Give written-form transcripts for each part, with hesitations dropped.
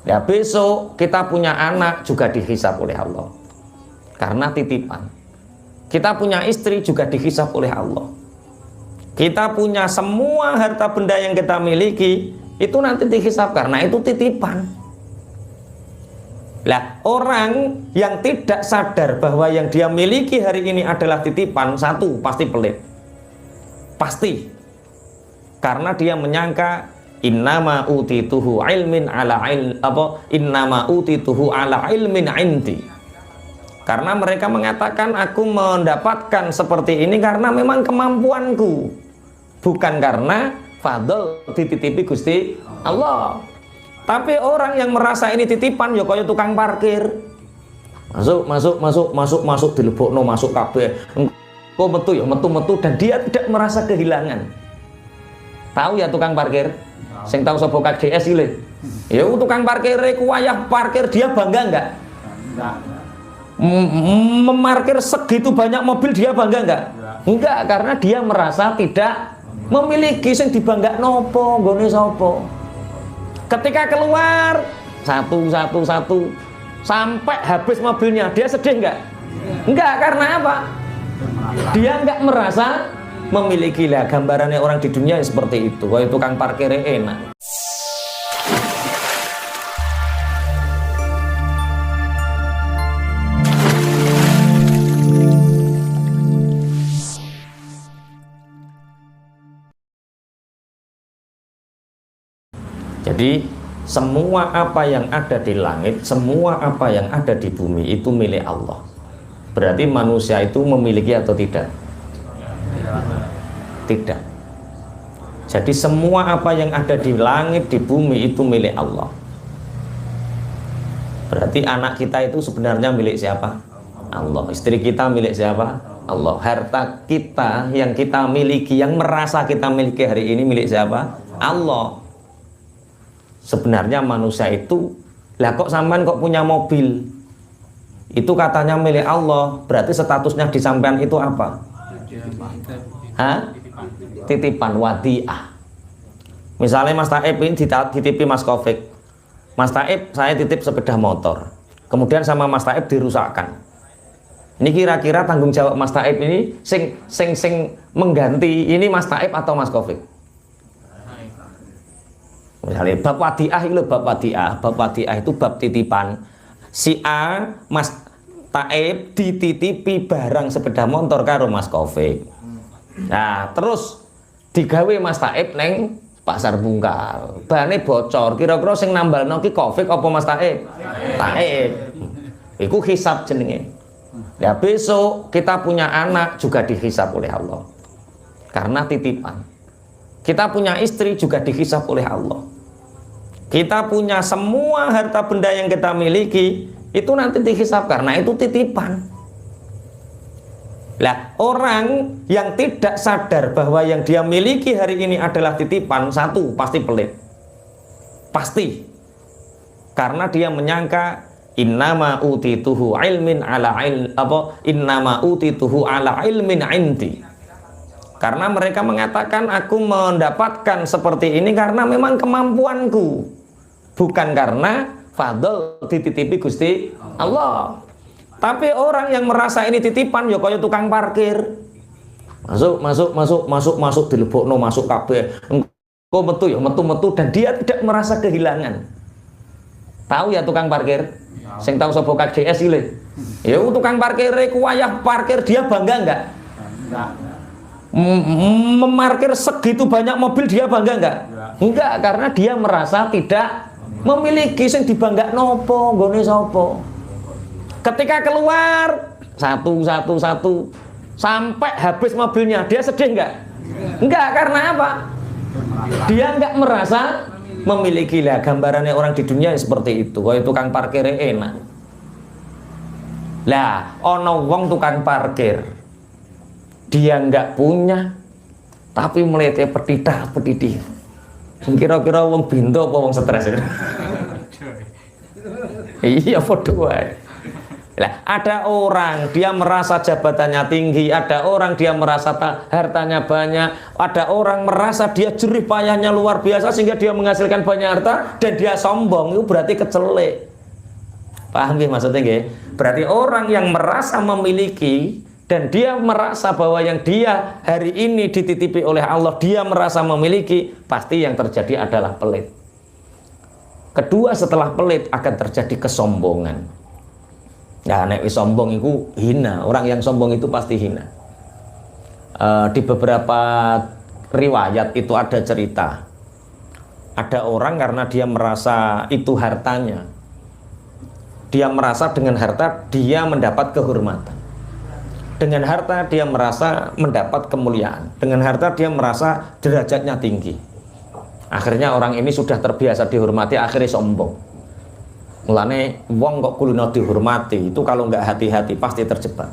Ya besok kita punya anak juga dihisab oleh Allah karena titipan. Kita punya istri juga dihisab oleh Allah. Kita punya semua harta benda yang kita miliki itu nanti dihisab karena itu titipan. Lah, orang yang tidak sadar bahwa yang dia miliki hari ini adalah titipan, satu pasti pelit. Pasti. Karena dia menyangka innama utituhu ilmin ala innama utituhu ala ilmin indi. Karena mereka mengatakan aku mendapatkan seperti ini karena memang kemampuanku, bukan karena fadl dititipi Gusti Allah. Tapi orang yang merasa ini titipan ya kaya tukang parkir. Masuk dilebokno masuk kabeh. Engko metu ya metu dan dia tidak merasa kehilangan. Tahu ya tukang parkir? Sing tahu sapa KDS iki. Ya tukang parkir ku wayah parkir dia bangga enggak? Enggak. Memarkir segitu banyak mobil dia bangga enggak? Enggak, karena dia merasa tidak memiliki sing dibangga nopo, nggone sapa. Ketika keluar satu sampai habis mobilnya, dia sedih enggak? Enggak, karena apa? Dia enggak merasa memiliki. Lah gambarannya orang di dunia seperti itu. Kayak tukang parkirnya enak. Jadi semua apa yang ada di langit, semua apa yang ada di bumi itu milik Allah. Berarti manusia itu memiliki atau tidak? Tidak. Jadi semua apa yang ada di langit, di bumi itu milik Allah. Berarti anak kita itu sebenarnya milik siapa? Allah. Istri kita milik siapa? Allah. Harta kita yang kita miliki, yang merasa kita miliki hari ini milik siapa? Allah. Sebenarnya manusia itu, lah kok sampean kok punya mobil? Itu katanya milik Allah. Berarti statusnya di sampean itu apa? Hah? Titipan, wadiah. Misalnya Mas Taib ini dititipi Mas Kofik. Mas Taib, saya titip sepeda motor. Kemudian sama Mas Taib dirusakkan. Ini kira-kira tanggung jawab Mas Taib ini sing mengganti ini Mas Taib atau Mas Kofik? Misalnya bab wadiah itu bab wadiah. Bab wadiah itu bab titipan. Si A, Mas Taib dititipi barang sepeda motor karo Mas Kofik. Nah, terus digawe Mas Taib neng pasar bungkal. Bane bocor. Kira-kira sing nambalno ki Kofik apa Mas Taib? Taib. Iku hisab jenenge. Ya besok kita punya anak juga dihisab oleh Allah. Karena titipan. Kita punya istri juga dihisab oleh Allah. Kita punya semua harta benda yang kita miliki itu nanti dihisab karena itu titipan. Lah, orang yang tidak sadar bahwa yang dia miliki hari ini adalah titipan, satu pasti pelit. Pasti. Karena dia menyangka innama utituhu ilmin ala innama utituhu ala ilmin indi. Karena mereka mengatakan aku mendapatkan seperti ini karena memang kemampuanku, bukan karena fadl dititipi Gusti Allah. Tapi orang yang merasa ini titipan ya kaya tukang parkir. Masuk dilebokno masuk kabeh. Engko metu ya metu dan dia tidak merasa kehilangan. Tahu ya tukang parkir? Sing tahu sapa KDS iki. Ya tukang parkir ku wayah parkir dia bangga enggak? Enggak. Memarkir segitu banyak mobil dia bangga enggak? Enggak, karena dia merasa tidak memiliki sing dibangga nopo, nggone sapa. Ketika keluar satu sampai habis mobilnya, dia sedih enggak? Enggak, karena apa? Dia enggak merasa memiliki. Lah gambarannya orang di dunia seperti itu. Kayak tukang parkirnya enak. Lah ono wong tukang parkir, dia nggak punya tapi melihatnya petitah-petitih. Kira-kira wong bindo apa wong stres? Iya, foto wae. Nah, ada orang dia merasa jabatannya tinggi, ada orang dia merasa hartanya banyak, ada orang merasa dia jerih payahnya luar biasa sehingga dia menghasilkan banyak harta dan dia sombong. Itu berarti kecelek. Paham ya maksudnya nggih? Berarti orang yang merasa memiliki dan dia merasa bahwa yang dia hari ini dititipi oleh Allah, dia merasa memiliki, pasti yang terjadi adalah pelit. Kedua, setelah pelit akan terjadi kesombongan. Ya, nek sombong itu hina. Orang yang sombong itu pasti hina. Di beberapa riwayat itu ada cerita. Ada orang karena dia merasa itu hartanya. Dia merasa dengan harta dia mendapat kehormatan. Dengan harta dia merasa mendapat kemuliaan. Dengan harta dia merasa derajatnya tinggi. Akhirnya orang ini sudah terbiasa dihormati, akhirnya sombong. Mulane wong kok kulino dihormati itu kalau nggak hati-hati pasti terjebak.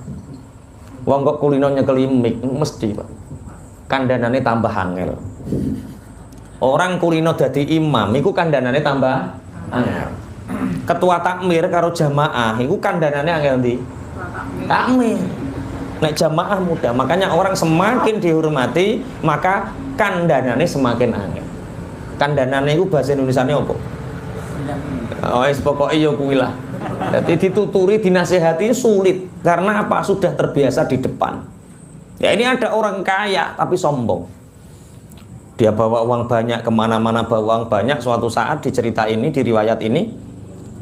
Wong kok kulino nyekelimik mesti Pak. Kandanane tambah angel. Orang kulino dadi imam iku kandanane tambah angel. Ketua takmir karo jamaah iku kandanane angel ndi? Takmir. Nek jamaah mudah, makanya orang semakin dihormati maka kandanane semakin angel. Kandanane iku bahasa Indonesiane apa? Oh, pokoknya ya kuwi lah. Jadi dituturi, dinasehati sulit karena apa? Sudah terbiasa di depan. Ya ini ada orang kaya tapi sombong. Dia bawa uang banyak kemana-mana, bawa uang banyak. Suatu saat di cerita ini, di riwayat ini,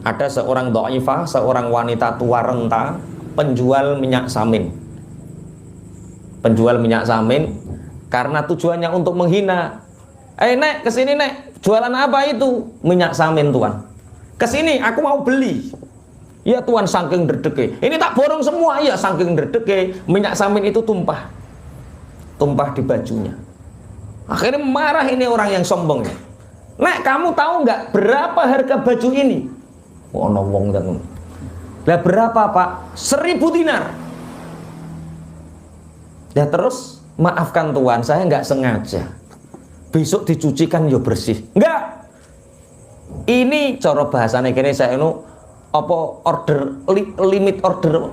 ada seorang dhaifah, seorang wanita tua renta, penjual minyak samin. Penjual minyak samin karena tujuannya untuk menghina. Nek, kesini nek, jualan apa itu? Minyak samin tuan. Kesini, aku mau beli. Ya tuan, saking derdeke. Ini tak borong semua, ya saking derdeke. Minyak samin itu tumpah. Tumpah di bajunya. Akhirnya marah ini orang yang sombong. Nek, kamu tahu nggak berapa harga baju ini? Oh, wong dan lah berapa Pak? 1.000 dinar. Ya terus, maafkan tuan, saya nggak sengaja. Besok dicucikan ya bersih. Enggak. Ini cara bahasane kene saya ini apa order limit order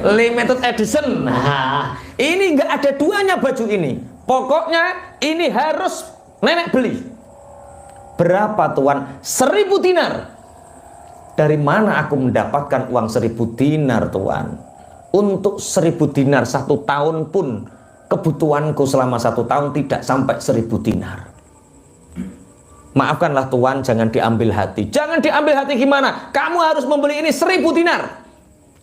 limited edition. Nah, ini enggak ada duanya baju ini. Pokoknya ini harus nenek beli. Berapa tuan? 1.000 dinar. Dari mana aku mendapatkan uang 1.000 dinar tuan? Untuk 1.000 dinar 1 tahun pun kebutuhanku selama 1 tahun tidak sampai 1.000 dinar. Maafkanlah tuan, jangan diambil hati. Jangan diambil hati gimana? Kamu harus membeli ini 1.000 dinar.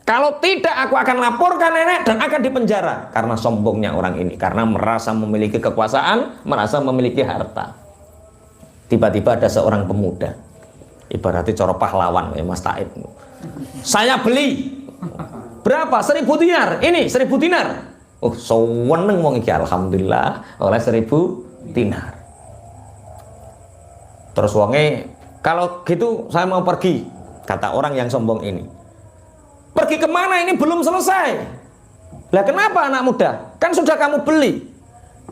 Kalau tidak aku akan laporkan nenek dan akan dipenjara. Karena sombongnya orang ini. Karena merasa memiliki kekuasaan, merasa memiliki harta. Tiba-tiba ada seorang pemuda. Ibaratnya coro pahlawan ya Mas Taib. Saya beli. Berapa? 1.000 dinar. Ini 1.000 dinar. Oh, seneng wong iki alhamdulillah oleh 1.000 dinar. Terus wonge, kalau gitu saya mau pergi, kata orang yang sombong ini. Pergi kemana? Ini belum selesai. Lah kenapa anak muda? Kan sudah kamu beli.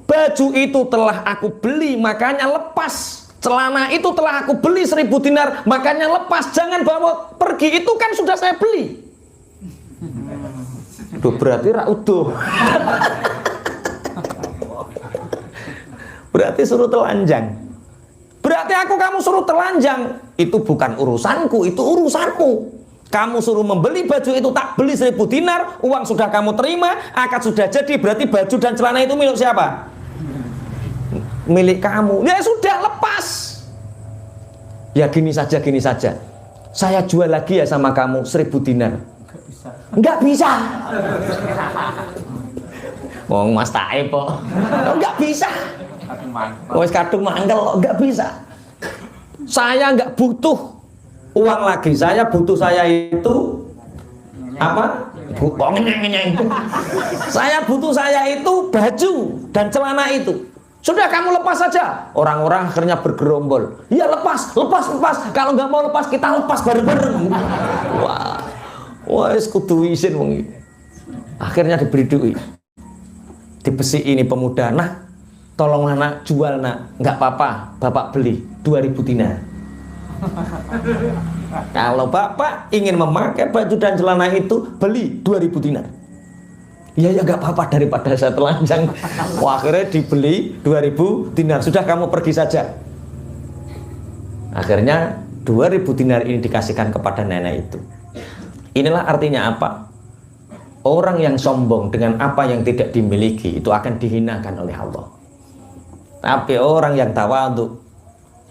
Baju itu telah aku beli, makanya lepas. Celana itu telah aku beli 1.000 dinar, makanya lepas. Jangan bawa pergi, itu kan sudah saya beli. Duh, berarti ra utuh. Berarti suruh telanjang. Berarti kamu suruh telanjang. Itu bukan urusanku, itu urusanmu. Kamu suruh membeli baju itu, tak beli 1.000 dinar, uang sudah kamu terima, akad sudah jadi, berarti baju dan celana itu milik siapa? Milik kamu. Ya sudah, lepas. Ya gini saja, gini saja. Saya jual lagi ya sama kamu 1.000 dinar. Enggak bisa. Wong Mas Taib kok. Enggak bisa. Wes kadung mangkel, enggak bisa. Saya enggak butuh uang lagi. Saya butuh saya itu apa? Saya butuh saya itu baju dan celana itu. Sudah kamu lepas saja. Orang-orang akhirnya bergerombol. Ya lepas, lepas, lepas. Kalau nggak mau lepas kita lepas bareng-bareng. Wah, wah, kudu isin wong iki. Akhirnya diberi duit. Dibesi ini pemuda. Nah, tolong anak jual nak. Nggak apa-apa, bapak beli 2.000 dinar. Kalau bapak ingin memakai baju dan celana itu, beli 2000 dinar. Ya ya nggak apa-apa daripada saya telanjang. Wah, akhirnya dibeli 2000 dinar. Sudah kamu pergi saja. Akhirnya 2000 dinar ini dikasihkan kepada nenek itu. Inilah artinya apa? Orang yang sombong dengan apa yang tidak dimiliki itu akan dihinakan oleh Allah. Tapi orang yang tawadhu,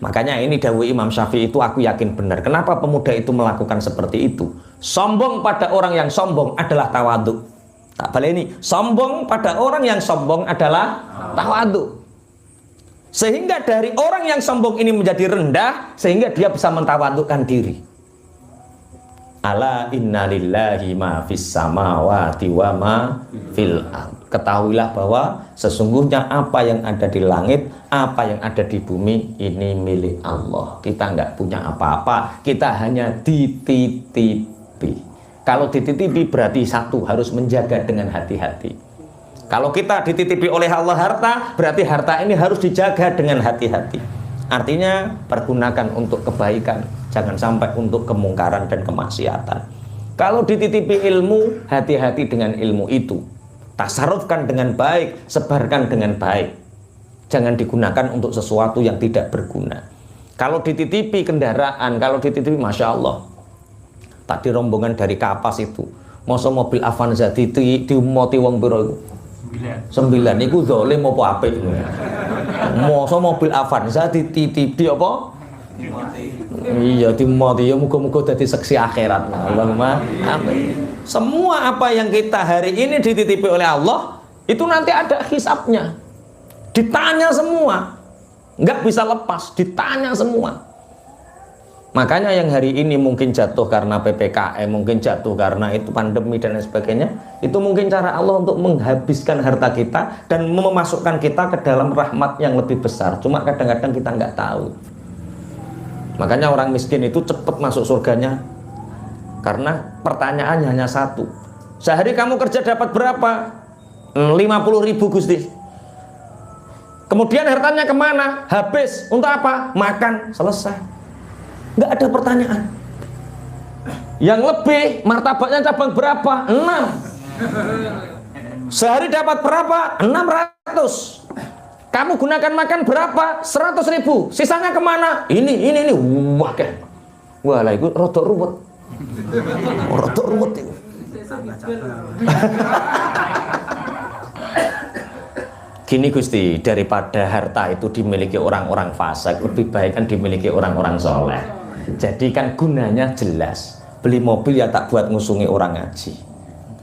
makanya ini dawuh Imam Syafi'i itu aku yakin benar. Kenapa pemuda itu melakukan seperti itu? Sombong pada orang yang sombong adalah tawadhu. Tak boleh ini. Sombong pada orang yang sombong adalah tawadhu. Sehingga dari orang yang sombong ini menjadi rendah, sehingga dia bisa mentawadhukan diri. Ala inna lillahi ma fis samawati wa ma fil ardh. Ketahuilah bahwa sesungguhnya apa yang ada di langit, apa yang ada di bumi ini milik Allah. Kita nggak punya apa-apa, kita hanya dititipi. Kalau dititipi berarti satu, harus menjaga dengan hati-hati. Kalau kita dititipi oleh Allah harta, berarti harta ini harus dijaga dengan hati-hati. Artinya pergunakan untuk kebaikan, jangan sampai untuk kemungkaran dan kemaksiatan. Kalau dititipi ilmu, hati-hati dengan ilmu itu. Tasarrufkan dengan baik, sebarkan dengan baik. Jangan digunakan untuk sesuatu yang tidak berguna. Kalau dititipi kendaraan, kalau dititipi, Masya Allah. Tadi rombongan dari Kapas itu, masa mobil Avanza diumoti wong piro itu? 9. Iku zalim apa apik? Masa mobil Avanza dititipi apa? Iya, dimoti ya, muga-muga dadi seksi akhirat. Allahumma amin. Semua apa yang kita hari ini dititipi oleh Allah, itu nanti ada hisabnya. Ditanya semua. Nggak bisa lepas, ditanya semua. Makanya yang hari ini mungkin jatuh karena PPKM, mungkin jatuh karena itu pandemi dan lain sebagainya, itu mungkin cara Allah untuk menghabiskan harta kita dan memasukkan kita ke dalam rahmat yang lebih besar. Cuma kadang-kadang kita nggak tahu. Makanya orang miskin itu cepat masuk surganya, karena pertanyaannya hanya satu. Sehari kamu kerja dapat berapa? 50.000 Gusti. Kemudian hartanya kemana? Habis. Untuk apa? Makan. Selesai. Nggak ada pertanyaan. Yang lebih, martabatnya cabang berapa? 6. Sehari dapat berapa? 600. Kamu gunakan makan berapa? 100.000. Sisanya kemana? Ini. Wah, kan. Wah lah, itu rotok ruwet. Rotok ruwet itu. Gini Gusti, daripada harta itu dimiliki orang-orang fasik, lebih baik kan dimiliki orang-orang soleh. Jadi kan gunanya jelas. Beli mobil ya tak buat ngusungi orang ngaji,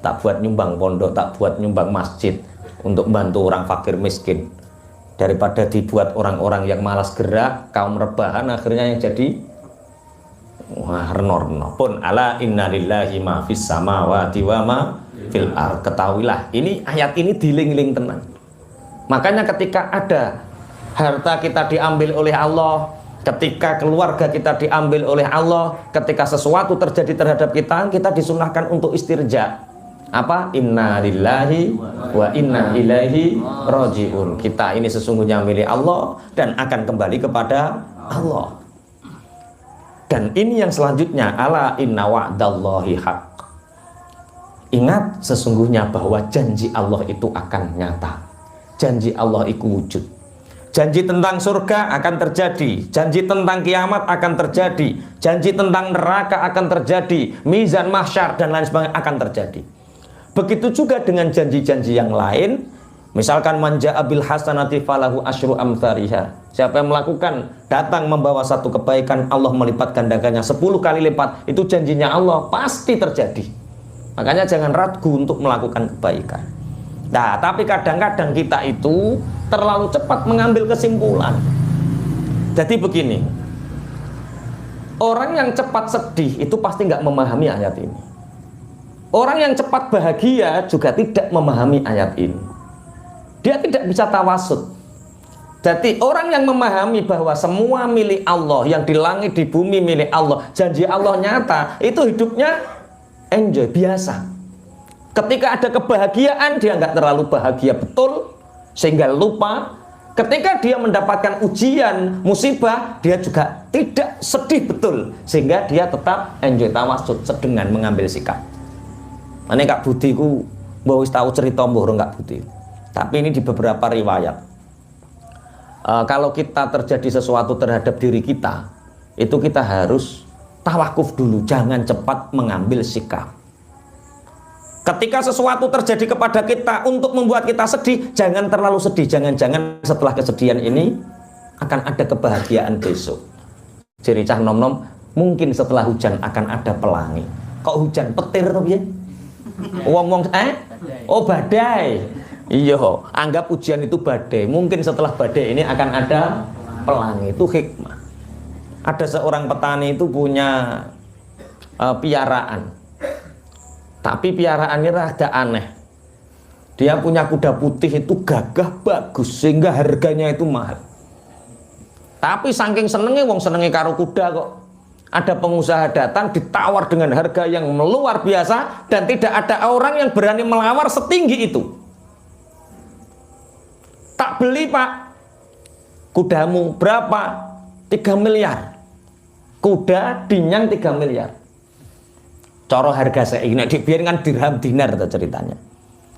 tak buat nyumbang pondok, tak buat nyumbang masjid, untuk bantu orang fakir miskin. Daripada dibuat orang-orang yang malas gerak, kaum rebahan, akhirnya yang jadi wah, reno-reno. Pun ala inna lillahi ma fis samawati wa ma fil ardh. Ketahuilah, ini ayat ini diling-ling tenang. Makanya ketika ada harta kita diambil oleh Allah, ketika keluarga kita diambil oleh Allah, ketika sesuatu terjadi terhadap kita, kita disunahkan untuk istirja. Apa? Inna lillahi wa inna ilaihi raji'un. Kita ini sesungguhnya milik Allah dan akan kembali kepada Allah. Dan ini yang selanjutnya, ala inna wa'dallahi haq. Ingat sesungguhnya bahwa janji Allah itu akan nyata. Janji Allah itu wujud. Janji tentang surga akan terjadi, janji tentang kiamat akan terjadi, janji tentang neraka akan terjadi, mizan mahsyar dan lain sebagainya akan terjadi. Begitu juga dengan janji-janji yang lain. Misalkan manja abil hasanati falahu asyru amthariha. Siapa yang melakukan, datang membawa satu kebaikan, Allah melipat gandakannya 10 kali lipat. Itu janjinya Allah, pasti terjadi. Makanya jangan ragu untuk melakukan kebaikan. Nah, tapi kadang-kadang kita itu terlalu cepat mengambil kesimpulan. Jadi begini, orang yang cepat sedih itu pasti nggak memahami ayat ini. Orang yang cepat bahagia juga tidak memahami ayat ini. Dia tidak bisa tawasud. Jadi orang yang memahami bahwa semua milik Allah, yang di langit di bumi milik Allah, janji Allah nyata, itu hidupnya enjoy, biasa. Ketika ada kebahagiaan, dia nggak terlalu bahagia betul, sehingga lupa Ketika dia mendapatkan ujian, musibah, dia juga tidak sedih betul, sehingga dia tetap enjoy tawassut dengan mengambil sikap. Ane Kak Budi ku mbok wis tahu cerita mbok Kak Budi. Tapi ini di beberapa riwayat. Kalau kita terjadi sesuatu terhadap diri kita, itu kita harus tawakuf dulu, jangan cepat mengambil sikap. Ketika sesuatu terjadi kepada kita untuk membuat kita sedih, jangan terlalu sedih. Jangan-jangan setelah kesedihan ini akan ada kebahagiaan besok. Jadi cah nom-nom, mungkin setelah hujan akan ada pelangi. Kok hujan petir tuh ya? Wong-wong oh badai. Iya, anggap ujian itu badai. Mungkin setelah badai ini akan ada pelangi. Itu hikmah. Ada seorang petani itu punya piaraan. Tapi piaraannya rada aneh. Dia punya kuda putih itu gagah bagus sehingga harganya itu mahal. Tapi saking senengnya, wong senengnya karo kuda kok. Ada pengusaha datang ditawar dengan harga yang luar biasa dan tidak ada orang yang berani melawar setinggi itu. Tak beli Pak. Kudamu berapa? 3 miliar. Kuda dinyang 3 miliar. Coro harga saya ini dibiarkan dirham dinar itu ceritanya.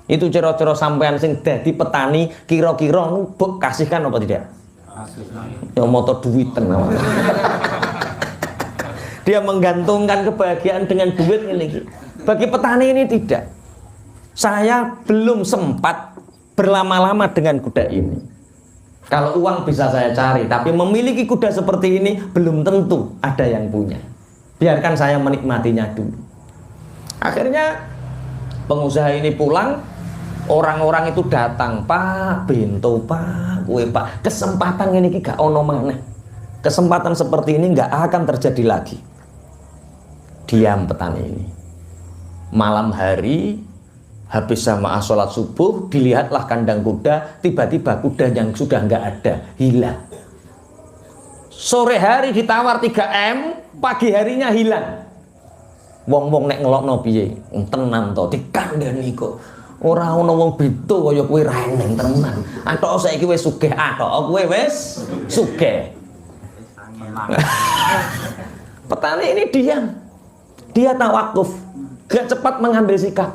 Itu coro-coro sampean sing dadi petani kira-kira mbok kasihkan apa tidak? Ya motor duiten. Dia menggantungkan kebahagiaan dengan duit ini. Bagi petani ini tidak. Saya belum sempat berlama-lama dengan kuda ini. Kalau uang bisa saya cari, tapi memiliki kuda seperti ini belum tentu ada yang punya. Biarkan saya menikmatinya dulu. Akhirnya pengusaha ini pulang, orang-orang itu datang, Pak, bento Pak, kue Pak, kesempatan ini gak ono maneh. Kesempatan seperti ini gak akan terjadi lagi. Diam petani ini. Malam hari, habis jamaah sholat subuh, dilihatlah kandang kuda, tiba-tiba kuda yang sudah gak ada, hilang. Sore hari ditawar 3M, pagi harinya hilang. Wong-wong nek ngelokno piye? Tenan to dikandani kok. Ora ono wong bento kaya kowe ra eneng tenan. Atok saiki wis sugih, atok kowe wis sugih. Petani ini diam. Dia tawakuf, gak cepat mengambil sikap.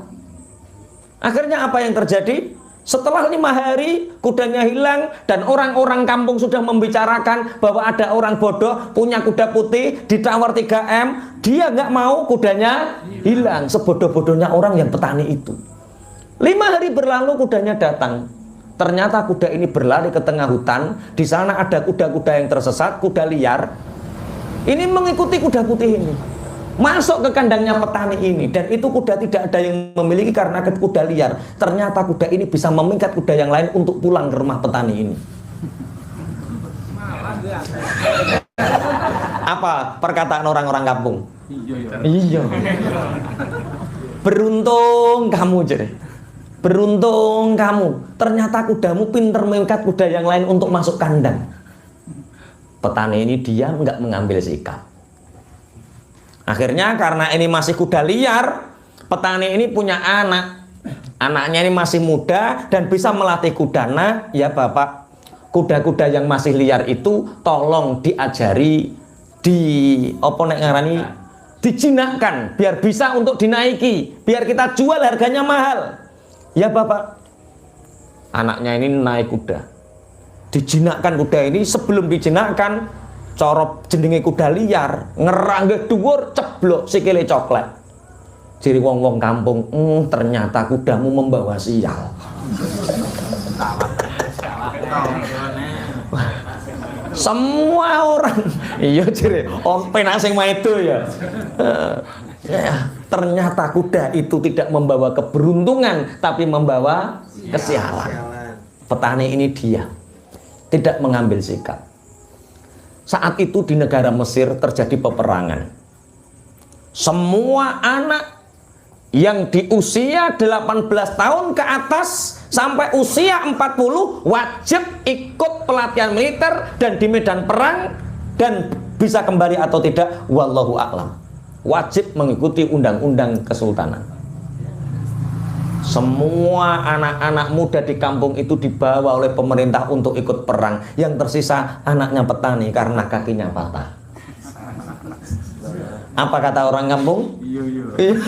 Akhirnya apa yang terjadi? Setelah 5 hari kudanya hilang dan orang-orang kampung sudah membicarakan bahwa ada orang bodoh punya kuda putih ditawar 3M, dia nggak mau kudanya hilang. Sebodoh-bodohnya orang yang petani itu. 5 hari berlalu kudanya datang. Ternyata kuda ini berlari ke tengah hutan. Di sana ada kuda-kuda yang tersesat, kuda liar. Ini mengikuti kuda putih ini. Masuk ke kandangnya petani ini, dan itu kuda tidak ada yang memiliki karena kuda liar. Ternyata kuda ini bisa memingkat kuda yang lain untuk pulang ke rumah petani ini. Apa perkataan orang-orang kampung? Iya. Beruntung kamu, jadi. Beruntung kamu. Ternyata kudamu pinter mengingkat kuda yang lain untuk masuk kandang. Petani ini diam, nggak mengambil sikap. Akhirnya karena ini masih kuda liar, petani ini punya anak. Anaknya ini masih muda dan bisa melatih kuda. Nah, ya Bapak, kuda-kuda yang masih liar itu tolong diajari, dijinakkan biar bisa untuk dinaiki, biar kita jual harganya mahal. Ya Bapak. Anaknya ini naik kuda. Dijinakkan kuda ini, sebelum dijinakkan corop jenenge kuda liar, ngeranggeh dhuwur ceblok sikile coklat. Jadi wong-wong kampung, ternyata kudamu membawa sial. Semua orang, iya jadi penak sing maido ya. Ternyata kuda itu tidak membawa keberuntungan, tapi membawa kesialan. Petani ini dia tidak mengambil sikap. Saat itu di negara Mesir terjadi peperangan. Semua anak yang di usia 18 tahun ke atas sampai usia 40 wajib ikut pelatihan militer dan di medan perang, dan bisa kembali atau tidak wallahu a'lam. Wajib mengikuti undang-undang kesultanan. Semua anak-anak muda di kampung itu dibawa oleh pemerintah untuk ikut perang. Yang tersisa anaknya petani karena kakinya patah. Apa kata orang kampung? Iya.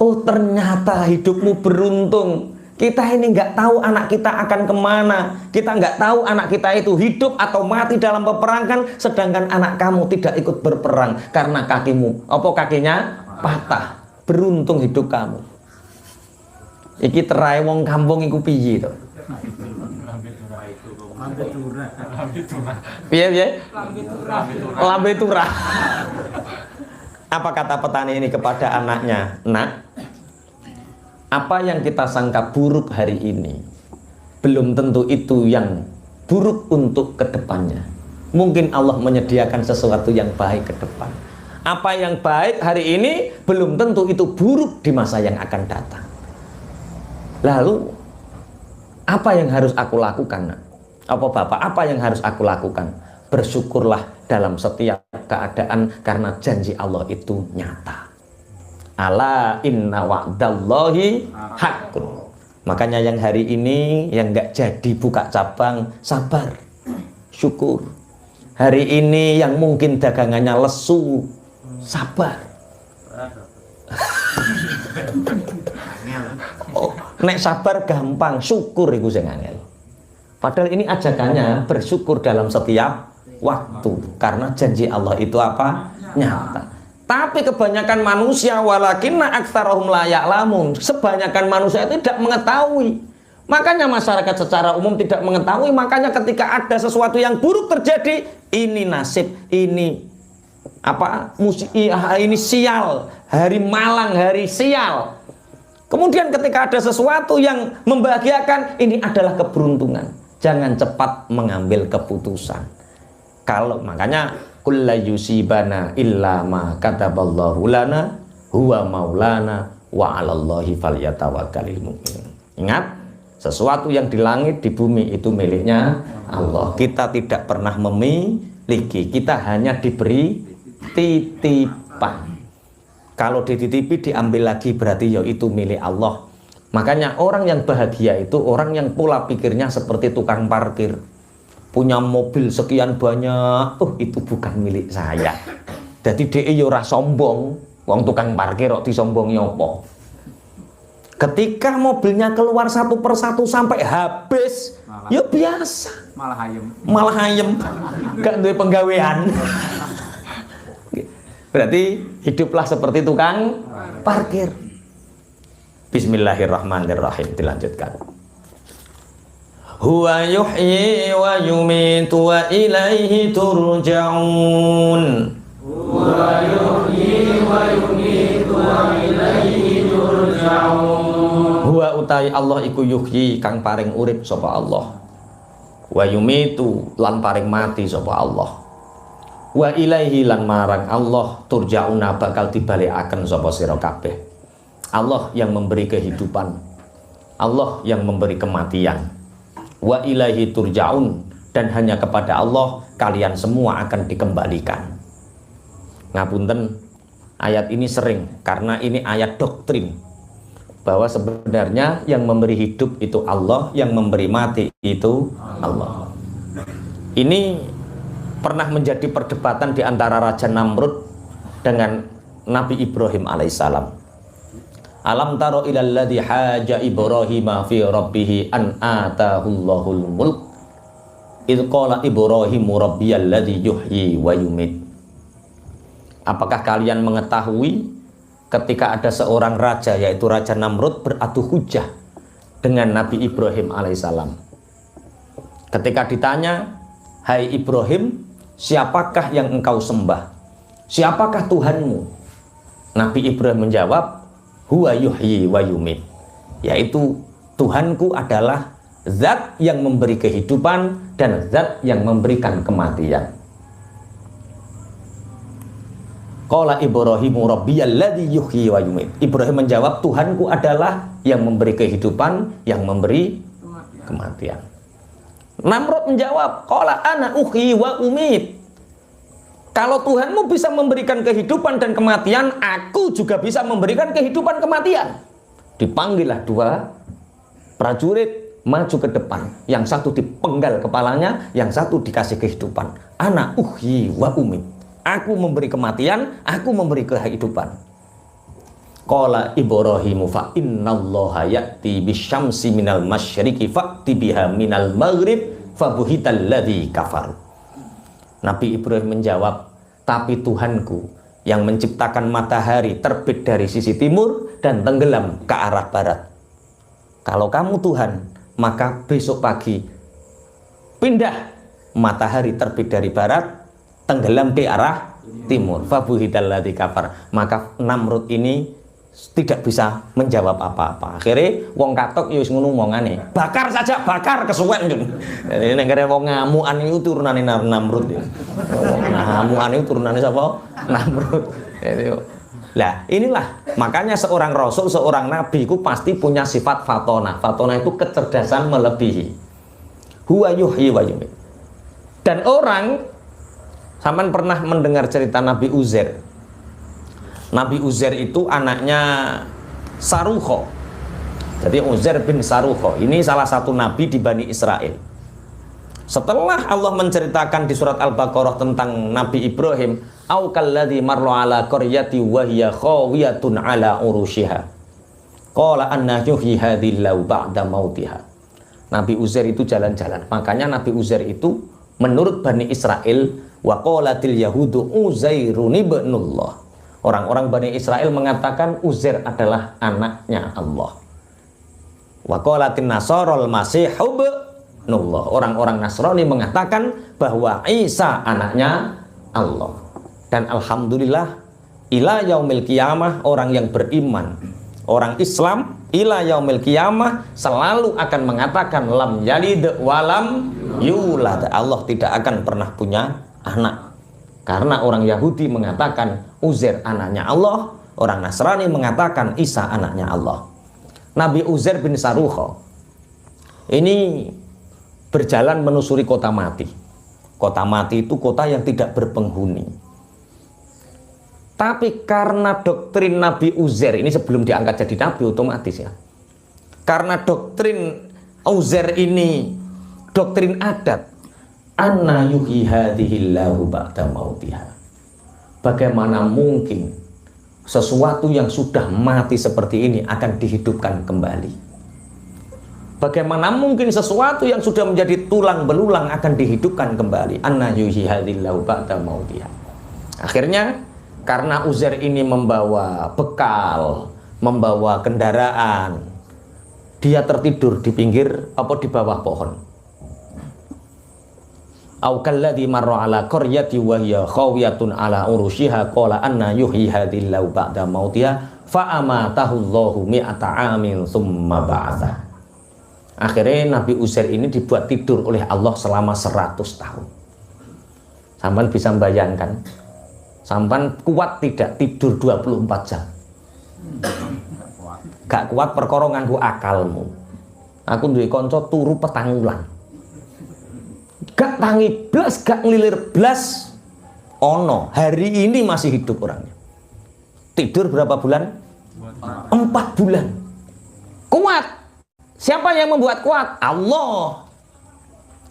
Oh, ternyata hidupmu beruntung. Kita ini nggak tahu anak kita akan kemana. Kita nggak tahu anak kita itu hidup atau mati dalam peperangan, sedangkan anak kamu tidak ikut berperang karena kakinya patah. Beruntung hidup kamu. Iki terai wong kampung iku piye to? Piye? Lambe turah. Apa kata petani ini kepada anaknya? Nak, apa yang kita sangka buruk hari ini belum tentu itu yang buruk untuk kedepannya. Mungkin Allah menyediakan sesuatu yang baik ke depan. Apa yang baik hari ini belum tentu itu buruk di masa yang akan datang. Lalu apa yang harus aku lakukan, nak? Apa Bapak, apa yang harus aku lakukan? Bersyukurlah dalam setiap keadaan karena janji Allah itu nyata. Ala inna wa'dallahi haqqun. Makanya yang hari ini yang nggak jadi buka cabang, sabar, syukur. Hari ini yang mungkin dagangannya lesu, sabar. Oh, nek sabar gampang, syukur iku sing angel. Padahal ini ajakannya bersyukur dalam setiap waktu karena janji Allah itu apa? Nyata. Tapi kebanyakan manusia walakinna aktsarahum la ya'lamun. Sebanyakan manusia itu tidak mengetahui. Makanya masyarakat secara umum tidak mengetahui. Makanya ketika ada sesuatu yang buruk terjadi, ini nasib, ini ini sial, hari malang, hari sial. Kemudian ketika ada sesuatu yang membahagiakan, ini adalah keberuntungan. Jangan cepat mengambil keputusan. Kalau makanya kulla yusibana illa ma kataballahu lana huwa maulana wa 'alallahi falyatawakkalul mu'minun. Ingat, sesuatu yang di langit, di bumi itu miliknya Allah. Kita tidak pernah memiliki, kita hanya diberi titipan. Kalau dititipi diambil lagi berarti ya itu milik Allah. Makanya orang yang bahagia itu orang yang pola pikirnya seperti tukang parkir. Punya mobil sekian banyak, itu bukan milik saya. Jadi dia yo ora sombong, wong tukang parkir kok disombongi apa? Ketika mobilnya keluar satu persatu sampai habis, ya biasa. Malah ayem, gak duwe penggawean. Berarti hiduplah seperti tukang parkir. Bismillahirrahmanirrahim, dilanjutkan. Huwa yuhyi wa yumitu wa ilaihi turja'un. Huwa yuhyi wa yumitu wa ilaihi turja'un. Huwa utai Allah iku yuhyi kang paring urip sapa Allah. Wa yumitu lan paring mati sapa Allah. Wa ilaihi lan marang Allah turja'una bakal dibalekaken sapa sira kabeh. Allah yang memberi kehidupan. Allah yang memberi kematian. Wa ilaihi turja'un, dan hanya kepada Allah kalian semua akan dikembalikan. Ngapunten, ayat ini sering karena ini ayat doktrin bahwa sebenarnya yang memberi hidup itu Allah, yang memberi mati itu Allah. Ini pernah menjadi perdebatan di antara Raja Namrud dengan Nabi Ibrahim alaihissalam. Alam taro ilal ladzi haja Ibrahim fi rabbih an atahullahul mulk id qala Ibrahim rabbiyal ladzi yuhyi wa yumit. Apakah kalian mengetahui ketika ada seorang raja yaitu Raja Namrud beradu hujah dengan Nabi Ibrahim alaihissalam. Ketika ditanya, "Hai Ibrahim, siapakah yang engkau sembah? Siapakah Tuhanmu?" Nabi Ibrahim menjawab, huwa yuhyi wa yumit, yaitu Tuhanku adalah zat yang memberi kehidupan dan zat yang memberikan kematian. Qala Ibrahimu rabbiyal ladzi yuhyi wa yumit. Ibrahim menjawab, Tuhanku adalah yang memberi kehidupan, yang memberi kematian. Namrud menjawab, qala ana uhyi wa umit. Kalau Tuhanmu bisa memberikan kehidupan dan kematian, aku juga bisa memberikan kehidupan kematian. Dipanggillah dua prajurit maju ke depan. Yang satu dipenggal kepalanya, yang satu dikasih kehidupan. Ana uhyi wa umit. Aku memberi kematian, aku memberi kehidupan. Qala Ibrahimu fa innallaha ya'ti bisyamsi minal masyriqi fa'ti biha minal maghrib fabuhital ladzi kafar. Nabi Ibrahim menjawab, tapi Tuhanku yang menciptakan matahari terbit dari sisi timur dan tenggelam ke arah barat. Kalau kamu Tuhan, maka besok pagi pindah matahari terbit dari barat, tenggelam ke arah timur. Fabuhital ladzi kafar. Maka Namrud ini tidak bisa menjawab apa-apa. Akhirnya wong katok ya wis ngono omongane. Bakar saja, bakar kesuwen. Jadi nek kare wong ngamukan itu turunane Namrud ya. Ngamukan itu turunane sapa? Namrud. Lah, inilah makanya seorang rasul, seorang nabi itu pasti punya sifat fatona. Fatona itu kecerdasan melebihi. Huwa yuhyi wa yumiit. Dan orang sampean pernah mendengar cerita Nabi Uzair. Nabi Uzair itu anaknya Saruho. Jadi Uzair bin Saruho ini salah satu nabi di Bani Israel. Setelah Allah menceritakan di surat Al-Baqarah tentang Nabi Ibrahim, au kalladzi marra ala qaryati wa hiya khawiyatun ala urushiha. Qala anna yuhyi hadhillahu ba'da mautiha. Nabi Uzair itu jalan-jalan. Makanya Nabi Uzair itu menurut Bani Israel, wa qalatil yahudu Uzairun ibnullah. Orang-orang Bani Israel mengatakan Uzair adalah anaknya Allah. Wa qalatin nasarul masihub ibnullah. Orang-orang Nasrani mengatakan bahwa Isa anaknya Allah. Dan alhamdulillah ila yaumil qiyamah orang yang beriman, orang Islam ila yaumil qiyamah selalu akan mengatakan lam yalid walam yulad. Allah tidak akan pernah punya anak. Karena orang Yahudi mengatakan Uzair anaknya Allah, orang Nasrani mengatakan Isa anaknya Allah. Nabi Uzair bin Saruho ini berjalan menusuri kota mati. Kota mati itu kota yang tidak berpenghuni. Tapi karena doktrin Nabi Uzair ini sebelum diangkat jadi nabi otomatis ya. Karena doktrin Uzair ini doktrin adat. Anna yuhyi hadhillahu ba'da mautiha. Bagaimana mungkin sesuatu yang sudah mati seperti ini akan dihidupkan kembali? Bagaimana mungkin sesuatu yang sudah menjadi tulang belulang akan dihidupkan kembali? Anna yuhyi hadhillahu ba'da mautiha. Akhirnya karena Uzair ini membawa bekal, membawa kendaraan, dia tertidur di pinggir apa di bawah pohon. Au kalladzi marra ala qaryati wa hiya khawiyatun ala urushiha qala anna yuhyi hadhillahu ba'da mautiha fa amatahu Allahu mi'ata amin tsumma ba'atha. Akhirnya Nabi Uzair ini dibuat tidur oleh Allah selama 100 tahun. Sampan bisa membayangkan, sampan kuat tidak tidur 24 jam? Gak kuat perkara nganggo akalmu. Aku duwe kanca turu petang wulan. Gak tangi blas, gak ngelilir blas, ono hari ini masih hidup orangnya. Tidur berapa bulan? 4 bulan. Kuat. Siapa yang membuat kuat? Allah.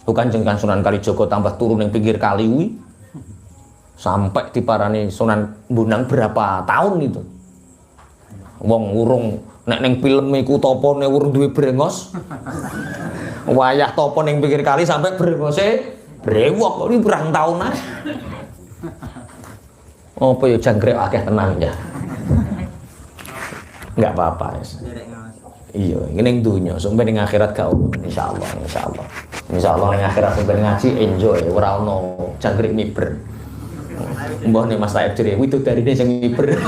Bukan jengkan Sunan Kalijogo tambah turun yang pinggir kali wi. Sampai diparani Sunan Bonang berapa tahun itu. Wong urung nek ning film iku topone urung duwe brengos. Wayah topo yang pinggir kali sampai brengose brewok ini berang tahun ah. Apa ya jangkrik akeh tenang ya. Enggak apa-apa. Iya, ini yang dunia, sampai di akhirat kau, insyaallah, insyaallah. Insyaallah yang akhirat sampai ngaji enjoy, ora ono jangkrik miber. Mbah nih Mas Taib jadi itu dari dia yang miber.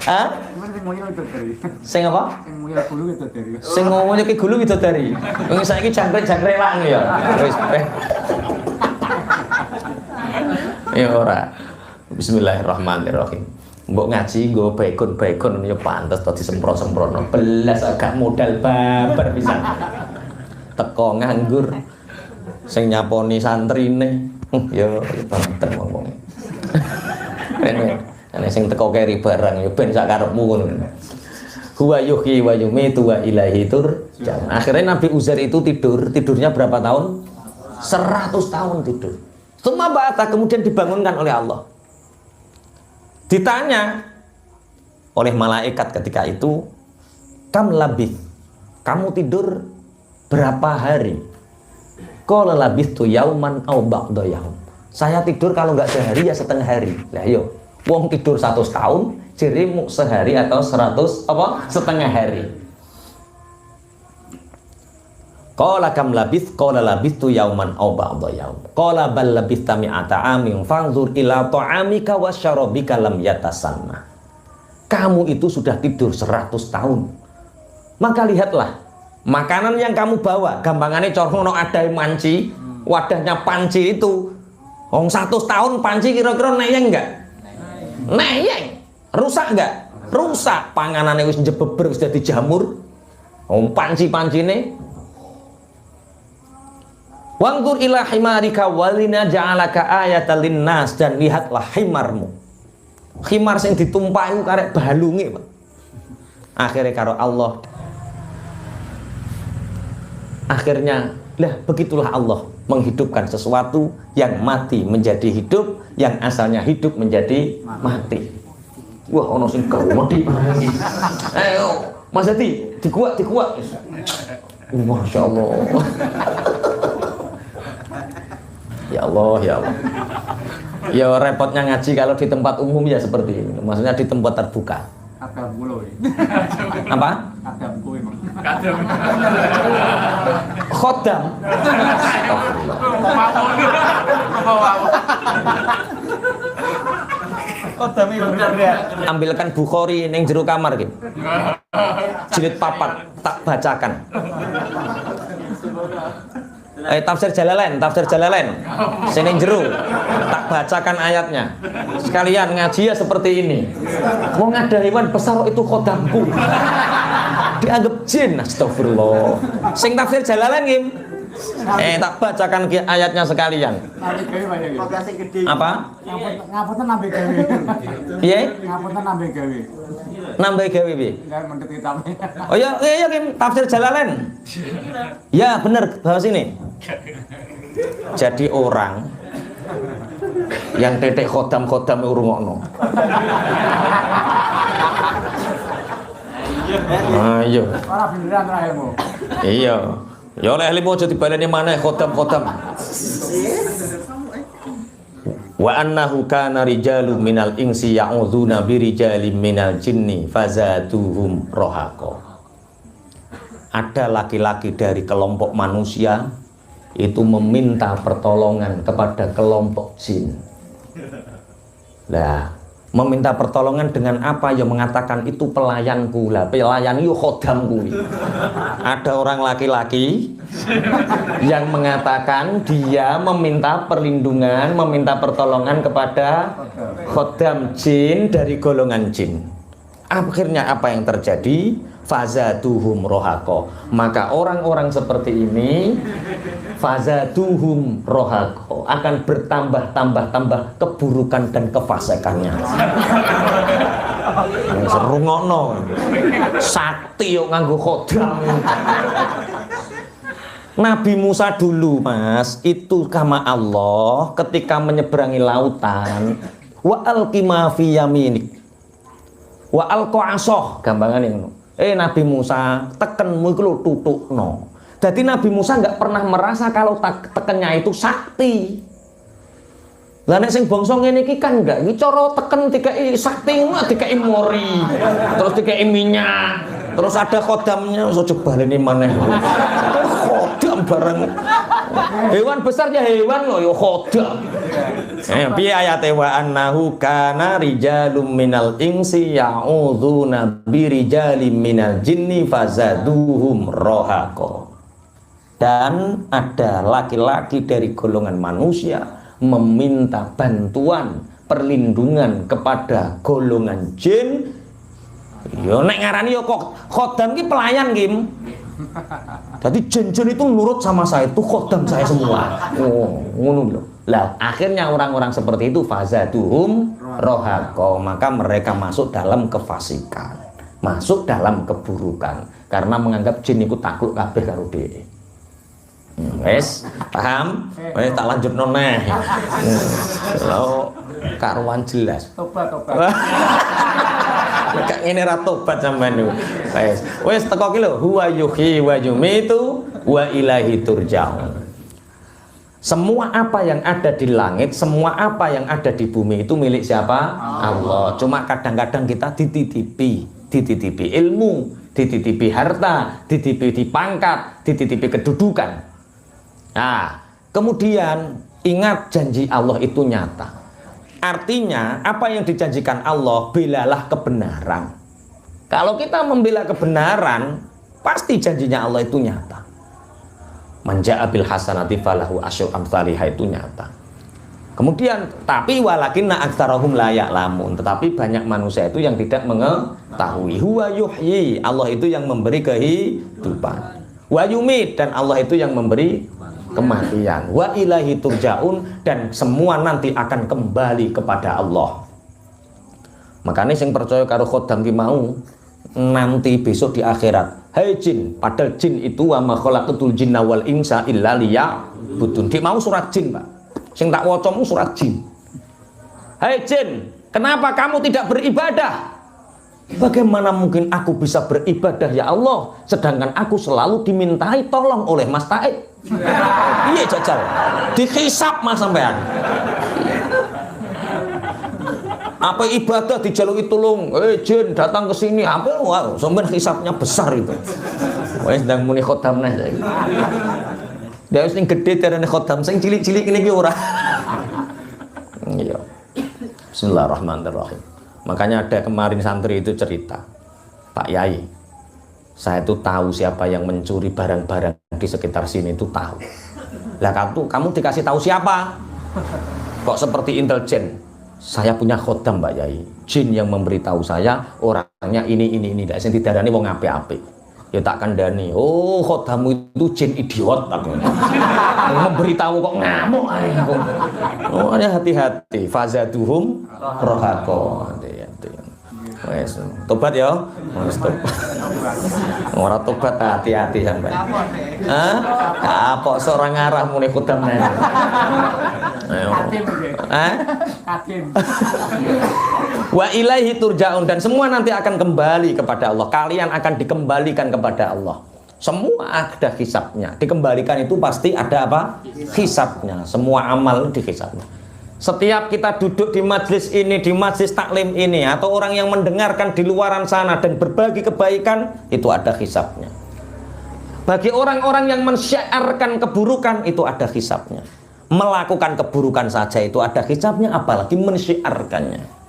Hah? Sing apa? Sing ngomongnya ke gulu itu dari. Yang saya ini jangkrik lang ya. Terus, ya ora. Bismillahirrahmanirrahim. Mbok ngaji nggo baikon ya pantes to disempro-semprono. Belas agak modal babar pisan. Teko nganggur sing nyaponi santrine. Yo banter ngomong. Nek sing teko keri barang yo ben sak karepmu ngono. Huwa yuhyi wa yumitu wa ilaihi turja'un. Akhirnya Nabi Uzair itu tidurnya berapa tahun? 100 tahun tidur. Tsumma ba'atha, kemudian dibangunkan oleh Allah. Ditanya oleh malaikat ketika itu, kam labith, kamu tidur berapa hari? Qala labithtu yauman aw ba'da yaum. Saya tidur kalau nggak sehari ya setengah hari. Lah yo, wong tidur 100 tahun, jadi mau sehari atau 100 apa? Setengah hari. Qala kam labith, qala labithtu yauman aw ba'da yaum. Qala bal labithta mi'ata amin fanzur ila ta'amika wa syarabika lam yatasanna. Kamu itu sudah tidur 100 tahun. Maka lihatlah makanan yang kamu bawa, gampangannya corno ada manci, wadahnya panci itu. Wong 100 tahun panci kira-kira neyeng enggak? Neyeng. Rusak enggak? Rusak. Panganane wis jebeber wis dadi jamur. Wong panci-pancine. Wangkur ila himarika walina ja'alaka ayatan linnas, dan lihatlah himarmu. Himar sing ditumpahi karek balunge, Pak. Akhirnya karo Allah. Akhirnya lah begitulah Allah menghidupkan sesuatu yang mati menjadi hidup, yang asalnya hidup menjadi mati. Wah, ono sing mati. Ayo, Mas Hadi, dikuat. Masya Allah. Ya Allah, ya Allah. Ya repotnya ngaji kalau di tempat umum ya seperti ini. Maksudnya di tempat terbuka. Apa? Khodam. Ambilkan Bukhari ning jero kamar gitu. Jilid 4 tak bacakan. Tafsir Jalalain sini jero tak bacakan ayatnya. Sekalian ngaji ya seperti ini. Mau ada hewan besar itu khodamku, dianggap jin. Astagfirullah. Sing tafsir Jalalain Kim, tak bacakan ayatnya sekalian. Apa? Ngapunten nambah gawe. Piye? Ngapunten nambah gawe. Nambah gawe piye? Oh ya Kim, tafsir Jalalain. Ya benar, bahas ini. Jadi orang yang tetek khodam urungokno. Ayo. Ora beneran ra ilmu. Iya. Ya oleh ilmu aja dibaleni maneh khodam. Wa annahu kana rijalun minal insi ya'udzuna birijalin minal jinni fazaduhum rohaqa. Ada laki-laki dari kelompok manusia itu meminta pertolongan kepada kelompok jin. Lah, meminta pertolongan dengan apa? Ya mengatakan itu pelayanku lah, pelayan itu khodamku. Ada orang laki-laki yang mengatakan dia meminta perlindungan, meminta pertolongan kepada khodam jin dari golongan jin. Akhirnya apa yang terjadi? Fazaduhum rohako. Maka orang-orang seperti ini fazaduhum rohako akan bertambah keburukan dan kefasikannya. Seru ngono. Sakti yo nganggo khodam. Nabi Musa dulu, Mas, itu kama Allah ketika menyeberangi lautan, wa alqima fi yaminik. Wa alqa asoh, gampangane ngono. Nabi Musa tekenmu iku lho tutukno. Jadi Nabi Musa nggak pernah merasa kalau tekennya itu sakti. Lah nek sing bangsa ngene iki kan enggak, iki cara teken dikai sakti, dikai mori, terus dikai minyak, terus ada khodamnya, ojo baleni maneh. Khodam bareng. Hewan besar ya hewan kok ya khodam. Piye ayate wa annahu kana rijalum minal insi ya'udzuna birijalin minal jinni fazaduhum rohaqa. Dan ada laki-laki dari golongan manusia meminta bantuan perlindungan kepada golongan jin. Yo nek ngarani yo kok khodam ki pelayan Kim. Jadi jin-jin itu nurut sama saya, itu khodam saya semua. Oh, ngono lho. Lah, akhirnya orang-orang seperti itu fazaduhum rohaqo, maka mereka masuk dalam kefasikan, masuk dalam keburukan karena menganggap jin itu takluk kabeh karo dhewe. Wes, paham? Wes tak lanjut noneh. Lo karuan jelas. Tobat. Nek ngene ra tobat sampean niku. Wes teko ki lho, huwa yuhyi wa yumitu wa ilahi turja'un. Semua apa yang ada di langit, semua apa yang ada di bumi itu milik siapa? Allah. Cuma kadang-kadang kita dititipi ilmu, dititipi harta, dititipi pangkat, dititipi kedudukan. Nah, kemudian ingat janji Allah itu nyata. Artinya apa yang dijanjikan Allah, belalah kebenaran. Kalau kita membela kebenaran, pasti janjinya Allah itu nyata. Manja bil hasanati falahu asyru amsalihah, itu nyata. Kemudian tapi walakinna aktsarahum la ya'lamun, tetapi banyak manusia itu yang tidak mengetahui. Huwa yuhyi, Allah itu yang memberi kehidupan. Wa yumit, dan Allah itu yang memberi kematian. Wa ilahi turja'un, dan semua nanti akan kembali kepada Allah. Makanya sing percaya karo khodam ki mau nanti besok di akhirat, hai jin, padahal jin itu wa ma khalaqatul jinna wal insa illa liya'budun. Dik mau surat jin, Pak. Sing tak wacamu surat jin. Hai jin, kenapa kamu tidak beribadah? Bagaimana mungkin aku bisa beribadah ya Allah, sedangkan aku selalu dimintai tolong oleh Mas Taib? Iya jajal, dihisap Mas sampean. Apa ibadah dijaluki tulung, jin datang ke sini, apa wah, sampean hisapnya besar itu. Wes ndang muni khodam neh saiki. Dia sing gede terane khodam, sing cilik-cilik ini ki ora. Iya. Bismillahirrahmanirrahim. Makanya ada kemarin santri itu cerita, Pak Yai, saya itu tahu siapa yang mencuri barang-barang di sekitar sini, itu tahu. Lah kamu dikasih tahu siapa? Kok seperti intelijen? Saya punya khodam Mbak Yai, jin yang memberitahu saya orangnya ini. Tidak sing didarani wong apik-apik. Ya tak kandani, oh khodammu itu jin idiot aku. Memberitahu kok ngamuk ae aku. Oh hati-hati, fazaduhum rohaqo. Wes, tobat ya. Wes tobat. Ora tobat hati-hati sampean. Hah? Kapok seorang ngarah muni khodam neh. Ayo. Hah? Hakim. Wa ilaihi turja'un, dan semua nanti akan kembali kepada Allah. Kalian akan dikembalikan kepada Allah. Semua ada hisabnya. Dikembalikan itu pasti ada apa? Hisabnya. Semua amal dihisabnya. Setiap kita duduk di majelis ini, di majelis taklim ini, atau orang yang mendengarkan di luaran sana dan berbagi kebaikan, itu ada hisabnya. Bagi orang-orang yang mensyiarkan keburukan, itu ada hisabnya. Melakukan keburukan saja itu ada hisabnya, apalagi mensyiarkannya.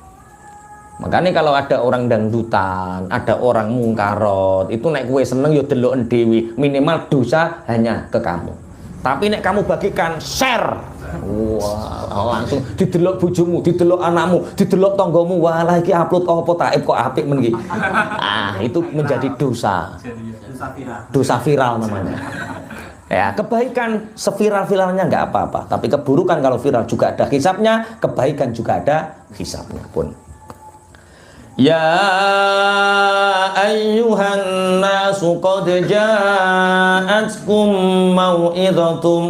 Makanya kalau ada orang dangdutan, ada orang mungkarot, itu nek kowe seneng yo deloken dewi, minimal dosa hanya ke kamu. Tapi nek kamu bagikan, share, wah langsung didelok bojomu, didelok anakmu, didelok tanggamu, wah lagi upload apa Taib kok apik men iki. Ah, itu menjadi dosa. Dosa viral namanya. Ya, kebaikan seviral-viralnya nggak apa-apa, tapi keburukan kalau viral juga ada hisabnya, kebaikan juga ada hisabnya pun. Ya ayyuhan nasu qad ja'atkum mau'idhatum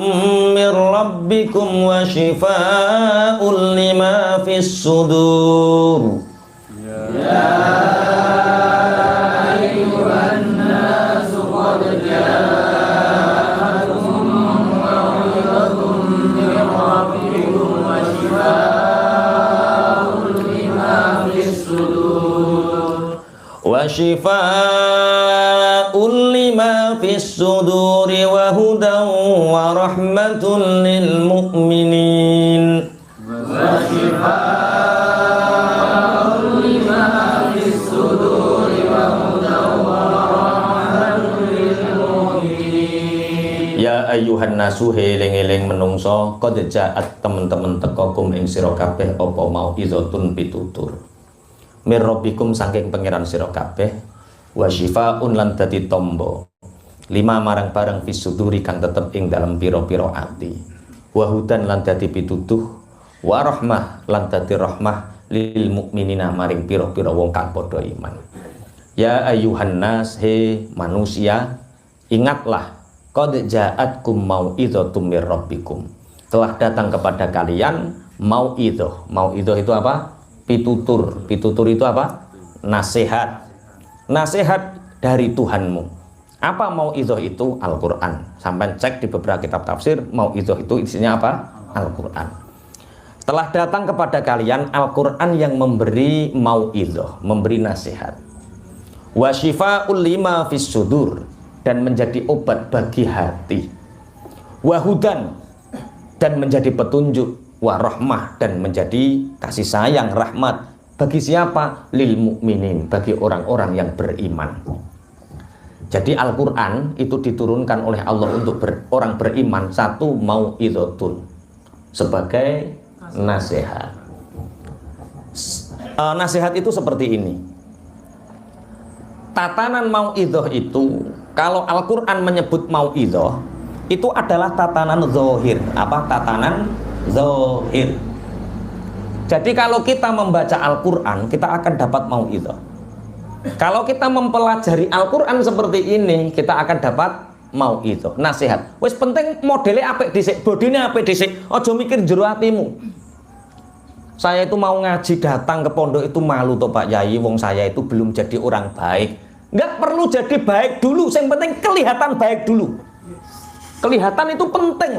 mir rabbikum wa shifaa'un lima fis sudur. Ya ayyuhan nasu qad ja'atkum mau'idhatum mir rabbikum wa shifaa'un lima fis sudur. Wa shifaa'un lima fis suduri wa hudan wa rahmatun lil mu'minin. Wa shifaa'un lima fis suduri wa hudan wa rahmatun lil mu'minin. Ya ayyuhan nasu, eling-eling menungso, qad ja'at temen-temen teko kum ing sira kabeh apa mau izatun pitutur. Mir rabbikum saking pangeran sira kabeh, wa syifaun lan dadi tombo lima marang barang fis suduri kang tetep ing dalam pira-pira ati, wa hudan lan dadi pitutuh, wa rahmah lan dadi rahmah lil mukminina maring pira-pira wong kang padha iman. Ya ayuhan nas, he manusia, ingatlah qad ja'atkum mau'izatum mir rabbikum, telah datang kepada kalian mau'izah. Mau'izah itu apa? Pitutur. Pitutur itu apa? Nasihat. Nasihat dari Tuhanmu. Apa mau'izah itu? Al-Quran. Sampai cek di beberapa kitab tafsir, mau'izah itu isinya apa? Al-Quran. Telah datang kepada kalian Al-Quran yang memberi mau'izah, memberi nasihat. Wa syifa'ul lima fis sudur, dan menjadi obat bagi hati. Wa hudan, dan menjadi petunjuk. Wa rahmah, dan menjadi kasih sayang, rahmat. Bagi siapa? Lil mukminin, bagi orang-orang yang beriman. Jadi Al-Quran itu diturunkan oleh Allah untuk orang beriman. Satu, mau'izatun, sebagai nasihat. Nasihat itu seperti ini. Tatanan mau'izah itu, kalau Al-Quran menyebut mau'izah, itu adalah tatanan zahir. Apa? Tatanan zahir. Jadi kalau kita membaca Al-Quran, kita akan dapat mau'izah. Kalau kita mempelajari Al-Quran seperti ini, kita akan dapat mau'izah, nasihat. Wis penting modelnya apik dhisik, bodine apik dhisik. Aja mikir jero atimu. Saya itu mau ngaji datang ke pondok itu malu toh Pak Yai, wong saya itu belum jadi orang baik. Enggak perlu jadi baik dulu, yang penting kelihatan baik dulu. Kelihatan itu penting.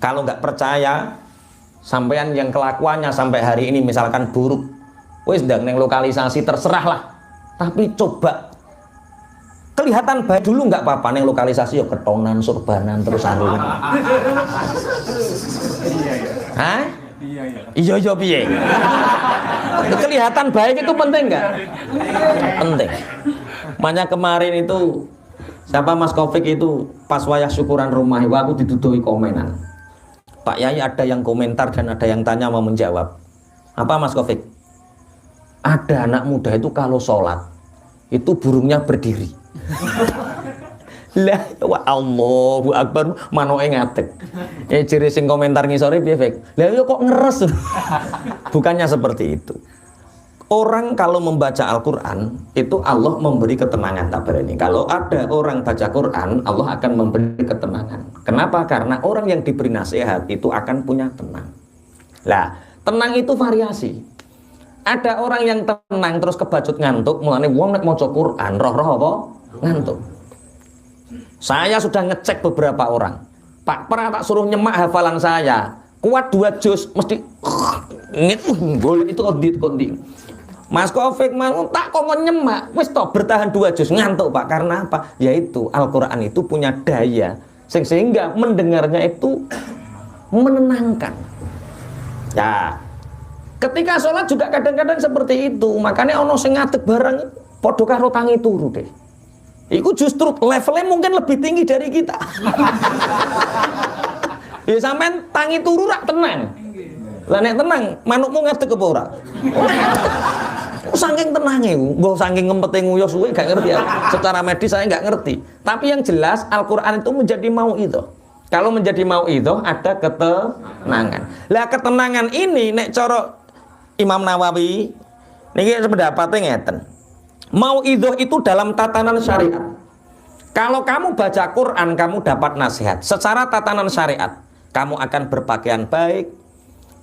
Kalau nggak percaya, sampean yang kelakuannya sampai hari ini misalkan buruk, wis ndang neng lokalisasi terserah lah. Tapi coba kelihatan baik dulu, nggak apa-apa neng lokalisasi ya ketonan, surbanan terus anu. Hah? Iya piye? Kelihatan baik itu penting nggak? Penting. Makanya kemarin itu siapa Mas Kofik itu pas wayah syukuran rumah itu aku didudui komenan. Pak Yai ada yang komentar dan ada yang tanya mau menjawab. Apa Mas Kofik? Ada anak muda itu kalau sholat itu burungnya berdiri. Lah ya Allahu Akbar, manoke ngadeg. Jere sing komentar ngisore piye, Fik? Lah yo kok ngeres. Bukannya seperti itu. Orang kalau membaca Al-Quran itu Allah memberi ketenangan, tak ini. Kalau ada orang baca Quran, Allah akan memberi ketenangan. Kenapa? Karena orang yang diberi nasihat itu akan punya tenang. Lah, tenang itu variasi. Ada orang yang tenang terus kebacut ngantuk, mulane wong nek maca Quran roh-roh apa? Ngantuk. Saya sudah ngecek beberapa orang. Pak, pernah tak suruh nyemak hafalan saya. Kuat 2 juz mesti itu kondi. Mas Kofik tak kok nyemak, wis toh bertahan 2 juz ngantuk Pak. Karena apa? Yaitu Al-Quran itu punya daya sehingga mendengarnya itu menenangkan. Ya, ketika sholat juga kadang-kadang seperti itu. Makanya ono sing ngadeg bareng padha karo tangi turu deh. Iku justru levelnya mungkin lebih tinggi dari kita. Ya sampean tangi turu rak tenang. Lah nek tenang, manukmu ngadeg apa ora? Saking tenangnya, mbah saking ngempete nguyuh suwe gak ngerti ya. Secara medis saya nggak ngerti. Tapi yang jelas Al-Quran itu menjadi mau'izah. Kalau menjadi mau'izah ada ketenangan. Lah ketenangan ini nek cara Imam Nawawi niki pendapatnya ngeten. Mau'izah itu dalam tatanan syariat. Kalau kamu baca Quran, kamu dapat nasihat. Secara tatanan syariat, kamu akan berpakaian baik,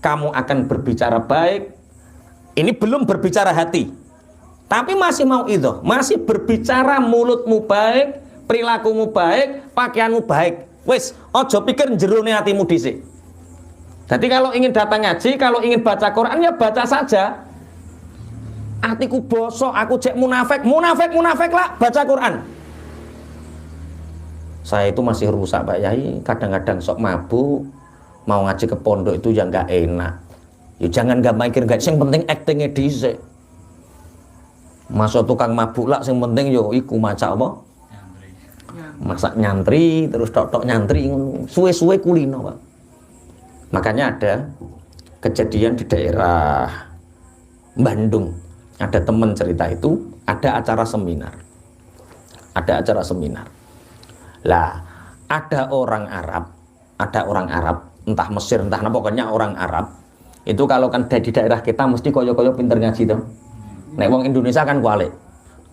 kamu akan berbicara baik. Ini belum berbicara hati, tapi masih mau'izah, masih berbicara mulutmu baik, perilakumu baik, pakaianmu baik. Wes, ojo pikir jerone hatimu dhisik. Jadi kalau ingin datang ngaji, kalau ingin baca Quran ya baca saja. Atiku bosok, aku cek munafik lah baca Quran. Saya itu masih rusak Pak Yai, kadang-kadang sok mabuk, mau ngaji ke pondok itu ya nggak enak. Ya jangan nggak mikir nggak, yang penting actingnya dhisik. Masuk tukang mabuk lah, yang penting yo iku maca apa? Masak nyantri, terus tok-tok nyantri, suwe-suwe kulino Pak. Makanya ada kejadian di daerah Bandung. Ada teman cerita itu, ada acara seminar. ada acara seminar. Lah, ada orang Arab, entah Mesir, entah apa, pokoknya orang Arab. Itu kalau kan di daerah kita mesti koyo-koyo pinter ngaji tuh. Nek wong Indonesia kan kualik.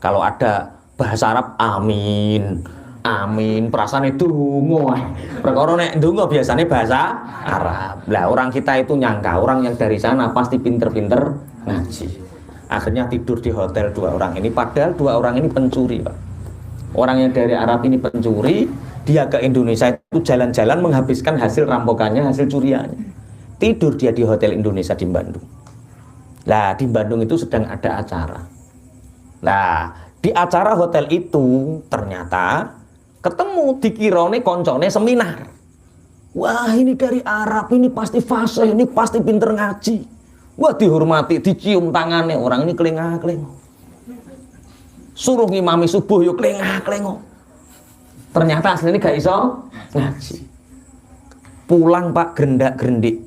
Kalau ada bahasa Arab, amin, amin, perasaan itu dungo. Perkara nek dungo biasanya bahasa Arab. Lah orang kita itu nyangka orang yang dari sana pasti pinter-pinter ngaji. Akhirnya tidur di hotel 2 orang ini, padahal 2 orang ini pencuri, Pak. Orang yang dari Arab ini pencuri, dia ke Indonesia itu jalan-jalan menghabiskan hasil rampokannya, hasil curiannya. Tidur dia di hotel Indonesia di Bandung. Lah, di Bandung itu sedang ada acara. Lah, di acara hotel itu ternyata ketemu dikirone koncone seminar. Wah, ini dari Arab, ini pasti fasih, ini pasti pinter ngaji. Wah, dihormati, dicium tangannya, orang ini kelengah-kelengah. Suruh ngimami subuh yuk kelengah-kelengah. Ternyata aslinya gak iso ngaji. Pulang Pak, gerendak-gerendik.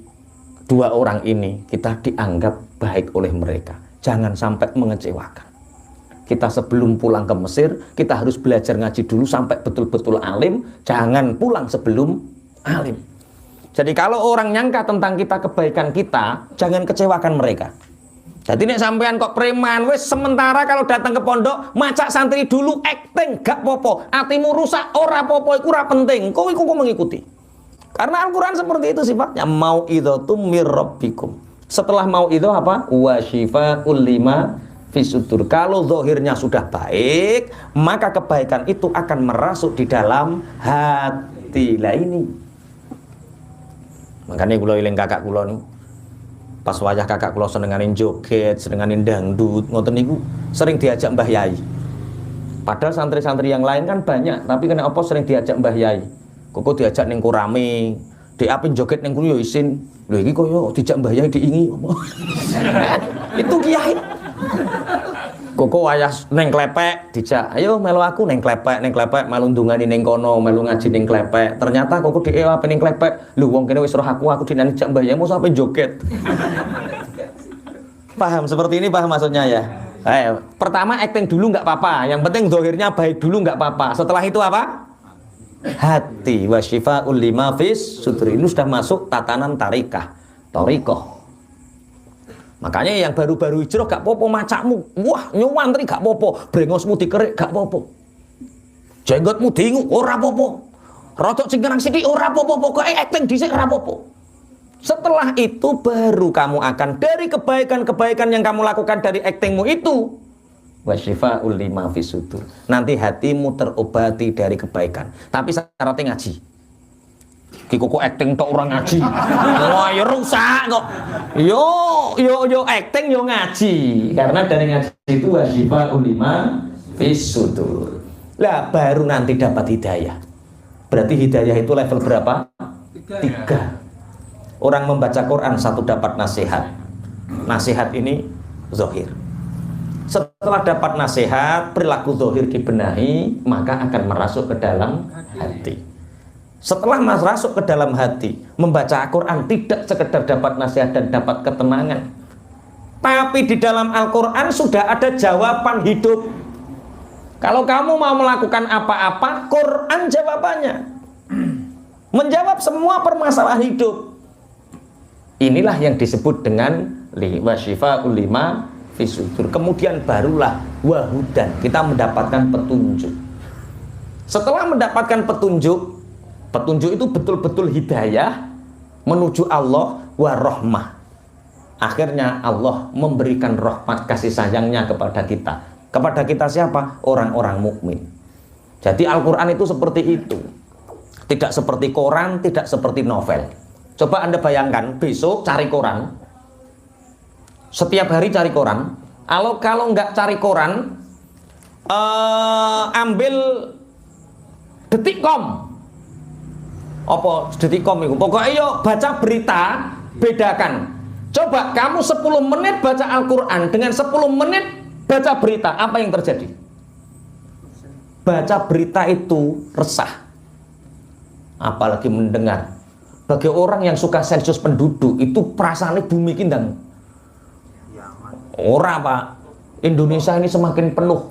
2 orang ini kita dianggap baik oleh mereka. Jangan sampai mengecewakan. Kita sebelum pulang ke Mesir, kita harus belajar ngaji dulu sampai betul-betul alim. Jangan pulang sebelum alim. Jadi kalau orang nyangka tentang kita, kebaikan kita, jangan kecewakan mereka. Jadi nek sampean kok preman, wis sementara kalau datang ke pondok, macak santri dulu, acting, gak popo. Atimu rusak, ora popo, iku ora penting. Kowe iku mengikuti. Karena Al-Quran seperti itu sifatnya. Mau'idhatum mir rabbikum. Setelah mau'idhah apa? Wa syifa'ul lima fisudur. Kalau zahirnya sudah baik, maka kebaikan itu akan merasuk di dalam hati. Lah ini. Makanya kula eling kakak kula nih. Pas wayah kakak kula senenganin joget, senenganin dangdut, ngoten niku sering diajak Mbah Yai. Padahal santri-santri yang lain kan banyak, tapi kenapa sering diajak Mbah Yai? Kok diajak ning kurame, diapin joget ning kuwi yo isin. Lho iki koyo dijak Mbah Yai diingi apa? Itu kiai. Kok wayah ning klepek dijak, ayo melu aku ning klepek, melu ndungani ning kono, melu ngaji ning klepek. Ternyata kok diewa ning klepek. Lho wong kene wis roh aku dinajak Mbah Yai mau sampe joget. Paham seperti ini, paham maksudnya ya? Pertama acting dulu nggak apa-apa, yang penting zahirnya baik dulu nggak apa-apa. Setelah itu apa? Hati wa syifa'ul lima fis sudri. Ini sudah masuk tatanan tarikah, torikoh. Makanya yang baru-baru hijrah gak popo macakmu. Wah, nyuwantri gak popo, brengosmu dikerik gak popo, jenggotmu dingu ora popo, rotok cingkrang sithik ora popo, pokoke acting dhisik ora popo. Setelah itu baru kamu akan dari kebaikan-kebaikan yang kamu lakukan dari actingmu itu wasyifa'ul lima fisudur. Nanti hatimu terobati dari kebaikan. Tapi syaratnya ngaji. Ki kok acting tok orang ngaji. Wah, ya rusak kok. Yo acting yo ngaji. Karena dari ngaji itu wasyifa'ul lima fisudur. Lah baru nanti dapat hidayah. Berarti hidayah itu level berapa? 3. Orang membaca Quran 1 dapat nasihat. Nasihat ini zahir. Setelah dapat nasihat, perilaku zahir dibenahi, maka akan merasuk ke dalam hati. Setelah masuk ke dalam hati, membaca Al-Quran tidak sekedar dapat nasihat dan dapat ketenangan, tapi di dalam Al-Quran sudah ada jawaban hidup. Kalau kamu mau melakukan apa-apa, Quran jawabannya. Menjawab semua permasalahan hidup. Inilah yang disebut dengan wasyifa'ul lima fisudur. Kemudian barulah wahudan, kita mendapatkan petunjuk. Setelah mendapatkan petunjuk itu betul-betul hidayah menuju Allah wa rahmah. Akhirnya Allah memberikan rahmat kasih sayangnya kepada kita. Kepada kita siapa? Orang-orang mukmin. Jadi Al-Quran itu seperti itu. Tidak seperti koran, tidak seperti novel. Coba Anda bayangkan, besok cari koran. Setiap hari cari koran. Kalau nggak cari koran, ambil Detikcom. Apa Detikcom itu? Pokoknya yuk baca berita, bedakan. Coba kamu 10 menit baca Al-Quran dengan 10 menit baca berita, apa yang terjadi? Baca berita itu resah. Apalagi mendengar. Bagi orang yang suka sensus penduduk, itu perasaannya bumi kindang. Ora Pak, Indonesia ini semakin penuh.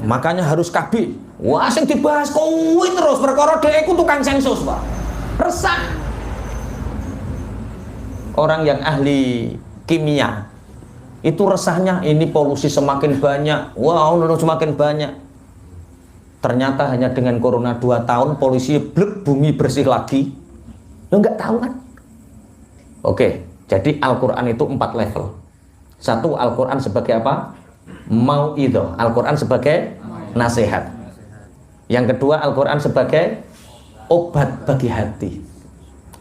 Makanya harus KB. Wah, sing dibahas kuwi terus perkara dhek iku tukang sensus, Pak. Resah. Orang yang ahli kimia itu resahnya ini polusi semakin banyak. Wow, semakin banyak. Ternyata hanya dengan corona 2 tahun polisi blek, bumi bersih lagi. Lo nggak tahu kan? Oke, jadi Al-Quran itu 4 level. Satu, Al-Quran sebagai apa? Mau'idhah. Al-Quran sebagai nasihat. Yang kedua, Al-Quran sebagai obat bagi hati.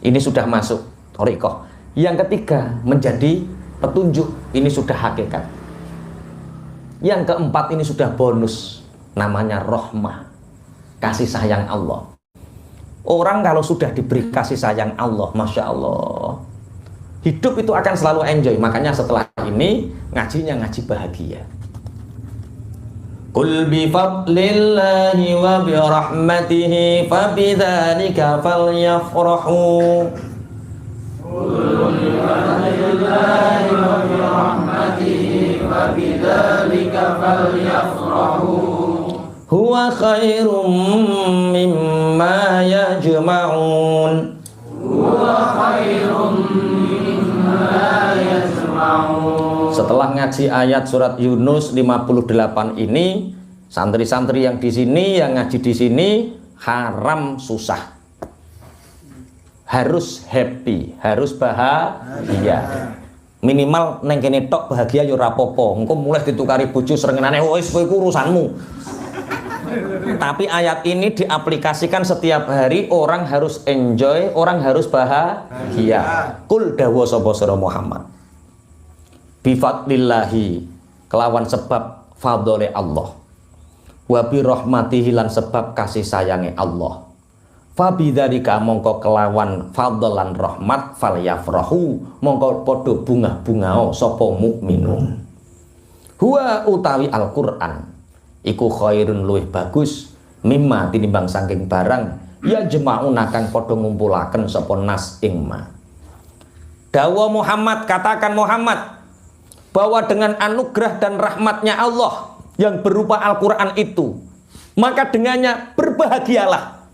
Ini sudah masuk thariqah. Yang ketiga, menjadi petunjuk. Ini sudah hakikat. Yang keempat, ini sudah bonus. Namanya rahmah, kasih sayang Allah. Orang kalau sudah diberi kasih sayang Allah, Masya Allah, hidup itu akan selalu enjoy. Makanya setelah ini ngajinya ngaji bahagia. Qul bi fadlillahi wa bi rahmatihi fa bidzalika falyafrahu. Qul bi fadlillahi wa bi rahmatihi fa bidzalika falyafrahu. Huwa khairum mimma yajma'un. Huwa khairum mimma yajma'un. Setelah ngaji ayat surat Yunus 58 ini, santri-santri yang di sini, yang ngaji di sini, haram susah. Harus happy, harus bahagia. Minimal neng kene tok bahagia yo ora apa-apa. Engko mulai ditukari bojo srengenane wis kowe iku urusanmu. Tapi ayat ini diaplikasikan setiap hari. Orang harus enjoy, orang harus bahagia. Kul dawa sapa sira Muhammad, bifadlillahi, kelawan sebab fadhole Allah, wa bi rahmatihi, lan sebab kasih sayange Allah, fa bidzalika, mongko kelawan fadlan rahmat, falyafrahu, mongko padha bungah-bungao sapa mukminun. Huwa utawi Al-Qur'an iku khairun, luwih bagus, mimma tinimbang saking barang ya jema'un akan padha ngumpulaken sapa nas ing ma. Dawa Muhammad, katakan Muhammad, bahwa dengan anugerah dan rahmatnya Allah yang berupa Al-Quran itu, maka dengannya berbahagialah.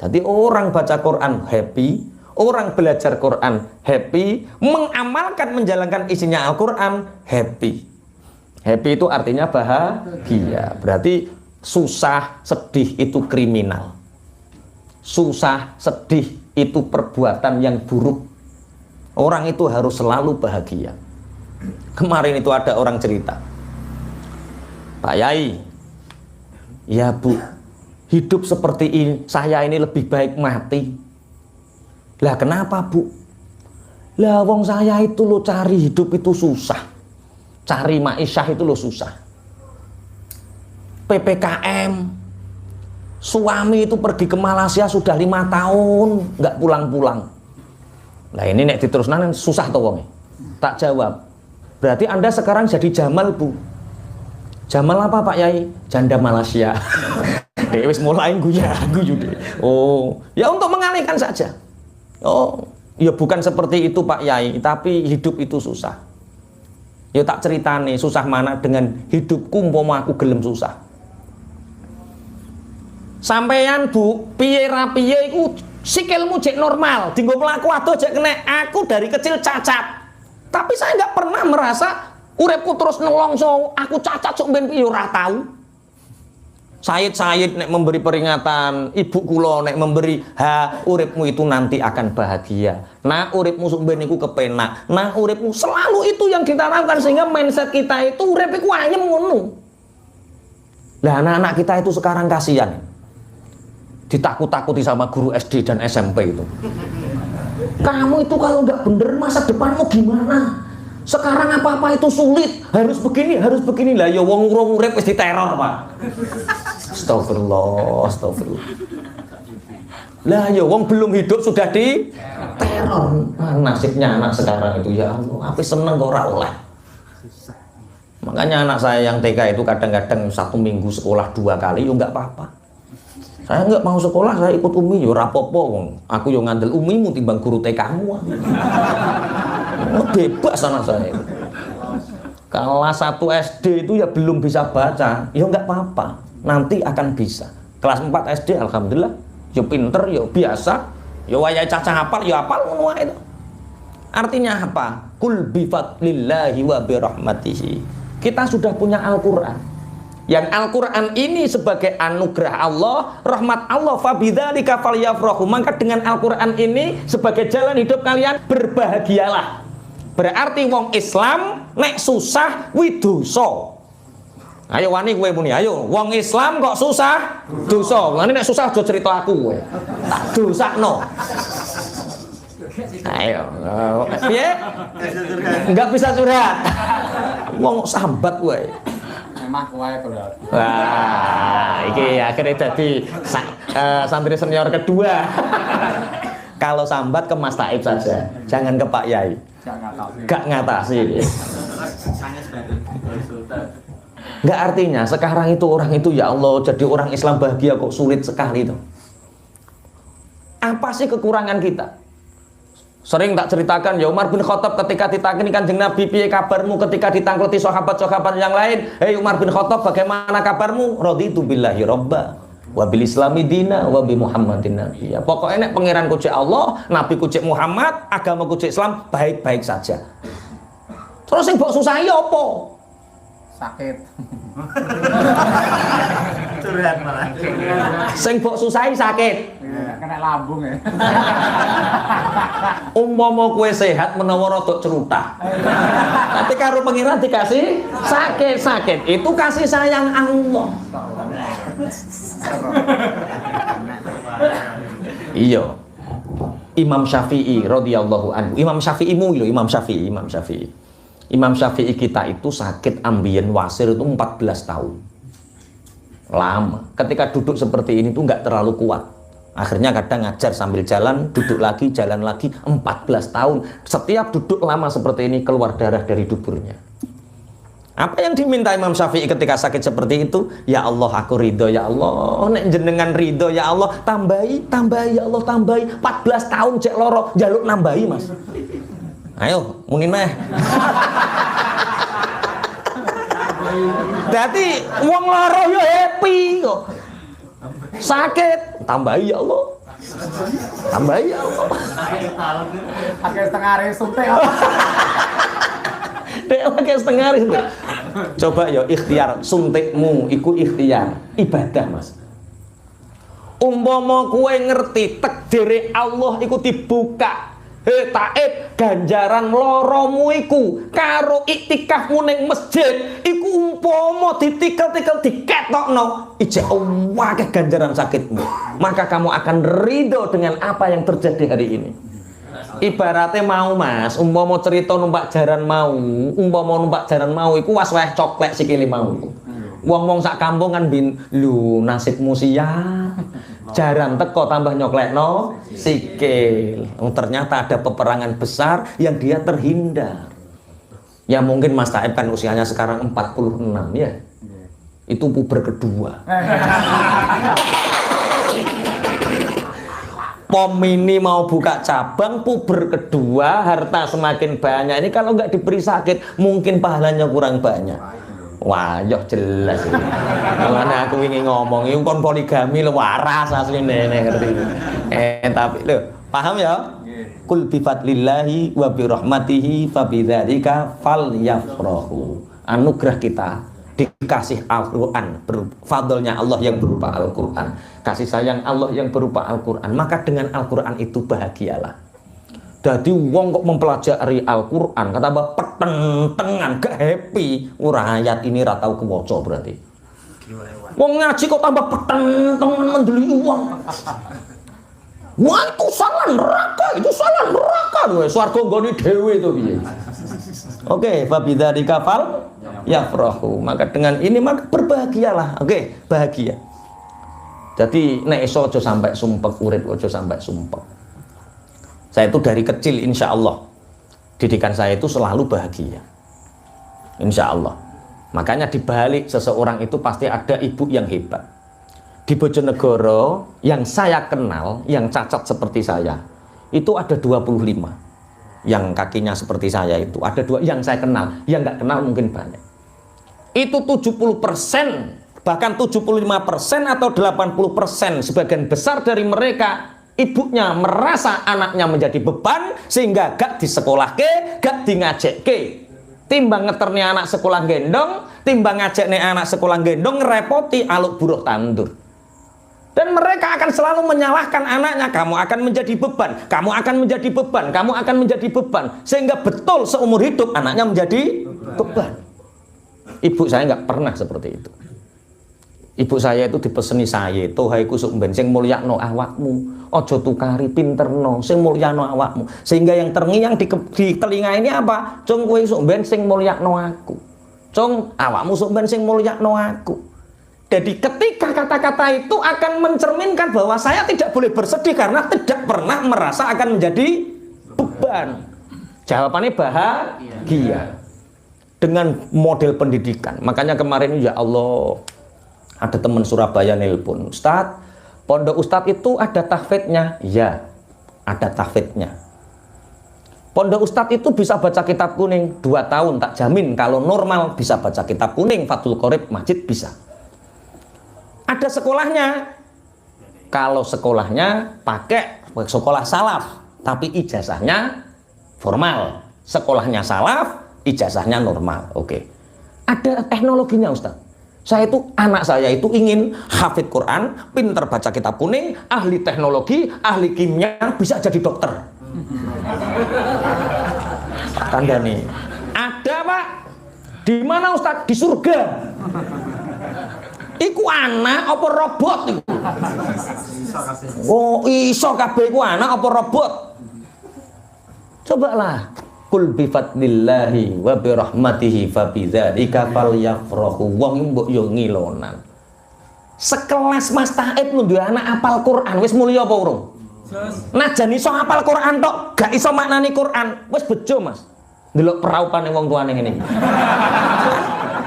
Jadi orang baca Quran happy, orang belajar Quran happy, mengamalkan menjalankan isinya Al-Quran happy. Happy itu artinya bahagia. Berarti susah, sedih itu kriminal. Susah, sedih itu perbuatan yang buruk. Orang itu harus selalu bahagia. Kemarin itu ada orang cerita, Pak Yai, ya Bu, hidup seperti ini, saya ini lebih baik mati. Lah kenapa Bu? Lah wong saya itu lo cari hidup itu susah. Cari ma'isyah itu lo susah. PPKM, suami itu pergi ke Malaysia sudah 5 tahun nggak pulang-pulang. Nah ini nek diteruskan susah tuh wongnya. Tak jawab. Berarti Anda sekarang jadi Jamal Bu. Jamal apa Pak Yai? Janda Malaysia. Wis mulai guyu deh. Oh, ya untuk mengalihkan saja. Oh, ya bukan seperti itu Pak Yai, tapi hidup itu susah. Ya tak ceritane susah mana dengan hidupku umpama aku gelem susah. Sampeyan Bu, piye ra piye iku sikilmu jek normal, dienggo mlaku adoh jek kena. Aku dari kecil cacat. Tapi saya nggak pernah merasa uripku terus nelongso, aku cacat sok ben piye ora tahu. Said nek memberi peringatan, ibu kula nek memberi, uripmu itu nanti akan bahagia. Nah, uripmu sok ben iku kepenak. Nah, uripmu selalu itu yang kita lakukan sehingga mindset kita itu urip iku ayem ngono. Lah anak-anak kita itu sekarang kasihan. Ditakut-takuti sama guru SD dan SMP itu. Kamu itu kalau nggak bener masa depanmu gimana? Sekarang apa-apa itu sulit, harus begini lah. Ya wong urip wis diteror, Pak. Astagfirullah. Lah ya wong belum hidup sudah diteror. Nasibnya anak sekarang itu, ya Allah, apa seneng kok ora oleh. Makanya anak saya yang TK itu kadang-kadang 1 minggu sekolah 2 kali, ya nggak apa-apa. Saya nggak mau sekolah, saya ikut Umi, ya rapopo. Aku yang ngandel Umimu timbang guru TK-mu. Bebas anak saya. Kelas 1 SD itu ya belum bisa baca, ya nggak apa-apa, nanti akan bisa. Kelas 4 SD alhamdulillah, ya pinter, ya biasa, ya wayai caca hafal, ya hafal ngono itu. Artinya apa? Kul bi fadlillahi wa bi rahmatihi. Kita sudah punya Al-Qur'an. Yang Al-Qur'an ini sebagai anugerah Allah, rahmat Allah, fa bidzalika falyafrahu. Maka dengan Al-Qur'an ini sebagai jalan hidup kalian, berbahagialah. Berarti wong Islam nek susah widoso. Ayo wani kowe muni, ayo wong Islam kok susah dosa. Lane nek susah aja cerita aku kowe. Tak dosakno. Ayo. Piye? Enggak bisa curhat. Wong sambat kowe. Memang kowe berat. Wah, iki akhirnya jadi santri senior kedua. Kalau sambat ke Mas Taib saja, jangan ke Pak Yai. Gak ngatasi. Gak artinya sekarang itu orang itu ya Allah jadi orang Islam bahagia kok sulit sekali itu. Apa sih kekurangan kita? Sering tak ceritakan ya Umar bin Khattab ketika ditakini Kanjeng Nabi, piye kabarmu ketika ditangkleti sahabat-sahabat yang lain? Hei Umar bin Khattab, bagaimana kabarmu? Raditu billahi robba wa bil islami dina wa bi Muhammadin nabiyya. Pokoknya nek pangeran ku cek Allah, nabi ku cek Muhammad, agama ku cek Islam, baik-baik saja. Terus sing mbok susahi apa? Sakit. Curhat malah. Sing mbok susahi sakit. Kena lambung ya. Umpama kowe sehat menawa rada cerutah. Nanti karo pangeran dikasih sakit. Itu kasih sayang Allah. Iya. Imam Syafi'i radhiyallahu anhu. Imam Syafi'i kita itu sakit ambien wasir itu 14 tahun. Lama. Ketika duduk seperti ini tuh nggak terlalu kuat. Akhirnya kadang ngajar sambil jalan, duduk lagi, jalan lagi, 14 tahun. Setiap duduk lama seperti ini keluar darah dari duburnya. Apa yang diminta Imam Syafi'i ketika sakit seperti itu? Ya Allah, aku ridho ya Allah. Nek jenengan ridho ya Allah, tambahi ya Allah, tambahi. 14 tahun cek loro, jaluk nambahi Mas. Ayo, mungkin meh. Jadi wong loro yo happy kok. Sakit, tambahi ya Allah. Tambahi ya Allah. Pakai setengah hari suntik. Dek pakai setengah hari suntik. Coba ya ikhtiar suntikmu iku ikhtiar ibadah Mas. Umpama kowe ngerti takdire Allah iku dibuka. Taib ganjaran loromu iku karo iktikafmu ning masjid iku umpama ditikel-tikel diketokno ijek akeh ganjaran sakitmu, maka kamu akan ridho dengan apa yang terjadi hari ini. Ibaratnya mau Mas, umpama cerita numpak jaran mau iku was-weh coklek sikile mau. Wong-wong sak kampung kan lu nasibmu siap. Jaran teko tambah nyoklekno sikil. Ternyata ada peperangan besar yang dia terhindar. Ya mungkin Mas Taib kan usianya sekarang 46 ya. Itu puber kedua. Pom ini mau buka cabang, puber kedua, harta semakin banyak. Ini kalau nggak diberi sakit, mungkin pahalanya kurang banyak. Wah, yo jelas ini. Kalau aku ingin ngomong, ini kon poligami lo waras asli nenek ngerti. Tapi lo paham ya? Kul bi fadlillahi wa bi rahmatihi fa bidzalika falyafrahu. Anugerah kita dikasih Al-Qur'an, fadlnya Allah yang berupa Al-Qur'an, kasih sayang Allah yang berupa Al-Qur'an. Maka dengan Al-Qur'an itu bahagialah. Jadi wong kok mempelajari Al-Qur'an kata apa peteng-tengan gak happy, ora ayat ini ra tau kewaca berarti. Wong ngaji kok tambah peteng-tengan mendeli uang. Wah itu salah neraka lho, swarga nggone dhewe to piye. Oke, fa bidzalika fal yafrahu. Maka dengan ini maka berbahagialah. Oke, bahagia. Jadi nek iso aja sampai sumpek urip, aja sampai sumpek. Saya itu dari kecil insya Allah didikan saya itu selalu bahagia, insya Allah. Makanya dibalik seseorang itu pasti ada ibu yang hebat. Di Bojonegoro yang saya kenal yang cacat seperti saya itu ada 25 yang kakinya seperti saya itu. Ada 2 yang saya kenal, yang nggak kenal mungkin banyak. Itu 70%, bahkan 75% atau 80%, sebagian besar dari mereka ibunya merasa anaknya menjadi beban sehingga gak disekolahke, gak dingajekke. Timbang ngeterni anak sekolah gendong, timbang ngajakne anak sekolah gendong, ngerepoti aluk buruh tandur. Dan mereka akan selalu menyalahkan anaknya, kamu akan menjadi beban, kamu akan menjadi beban, kamu akan menjadi beban, sehingga betul seumur hidup anaknya menjadi beban. Ibu saya nggak pernah seperti itu. Ibu saya itu dipeseni saya, tohai kusuk ben sing mulyakno awakmu, ojo tukari pinterno, sing mulyakno awakmu. Sehingga yang terngiang di telinga ini apa? Cung kowe sok ben sing mulyakno aku. Cung awakmu sok ben sing mulyakno aku. Jadi ketika kata-kata itu akan mencerminkan bahwa saya tidak boleh bersedih karena tidak pernah merasa akan menjadi beban. Jawabannya bahagia. Dengan model pendidikan. Makanya kemarin ya Allah, ada teman Surabaya nelpon, Ustadz, pondok Ustadz itu ada tahfidnya? Ya, ada tahfidnya. Pondok Ustadz itu bisa baca kitab kuning 2 tahun, tak jamin. Kalau normal bisa baca kitab kuning, Fathul Qorib, Majid bisa. Ada sekolahnya. Kalau sekolahnya pakai sekolah salaf, tapi ijazahnya formal. Sekolahnya salaf, ijazahnya normal. Oke. Ada teknologinya Ustaz. Anak saya itu ingin hafid Quran, pinter baca kitab kuning, ahli teknologi, ahli kimia, bisa jadi dokter. Tanda nih. Ada Pak. Di mana Ustaz? Di surga. Iku anak apa robot iku? Oh, iso kabeh iku anak apa robot? Cobalah. Qul bi fadlillahi wa bi rahmatihi fa bidzalika falyafrahu. Wong mbok yo ngilonan. Sekelas Mas Taib duwe anak apal Quran, wis mulya apa urung? Najan iso apal Quran tok, gak iso maknani Quran, wis bejo Mas. Ndelok peraupane wong tuane ngene.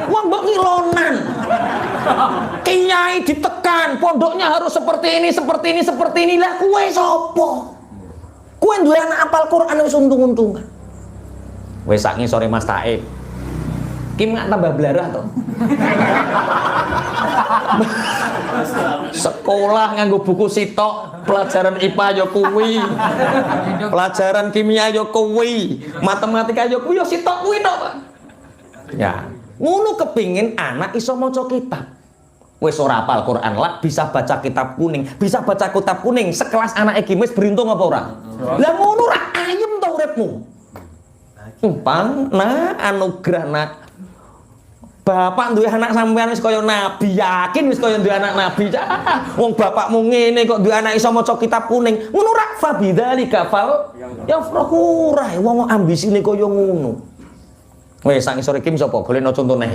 Wong mbok ngilonan. Kiai ditekan, pondoknya harus seperti ini, seperti ini, seperti ini. Lah kowe sapa? Kowe duwe anak apal Quran wis untung-untungan. Wis sak ngisore Mas Taib. Kim gak tambah blarah to. Sekolah nganggo buku sitok, pelajaran IPA yo kuwi. Pelajaran kimia yo kuwi, matematika yo kuwi yo sitok kuwi tok, Pak. Ya, ngono kepingin anak iso maca kitab. Wis ora hafal Quran lah, bisa baca kitab kuning, bisa baca kitab kuning sekelas anak iki wis beruntung apa ora? Lah ngono ra ayem to uripmu. Anugerah nak. Bapak duwe anak sampean wis kaya nabi, yakin wis kaya duwe anak nabi. Wong bapakmu ngene kok duwe anak iso maca kitab kuning. Ngono ra fa bidzalika fal yafrahu ra. Wong ambisine kaya ngono. Wes sak ngisore Kim sapa? Golekno contone.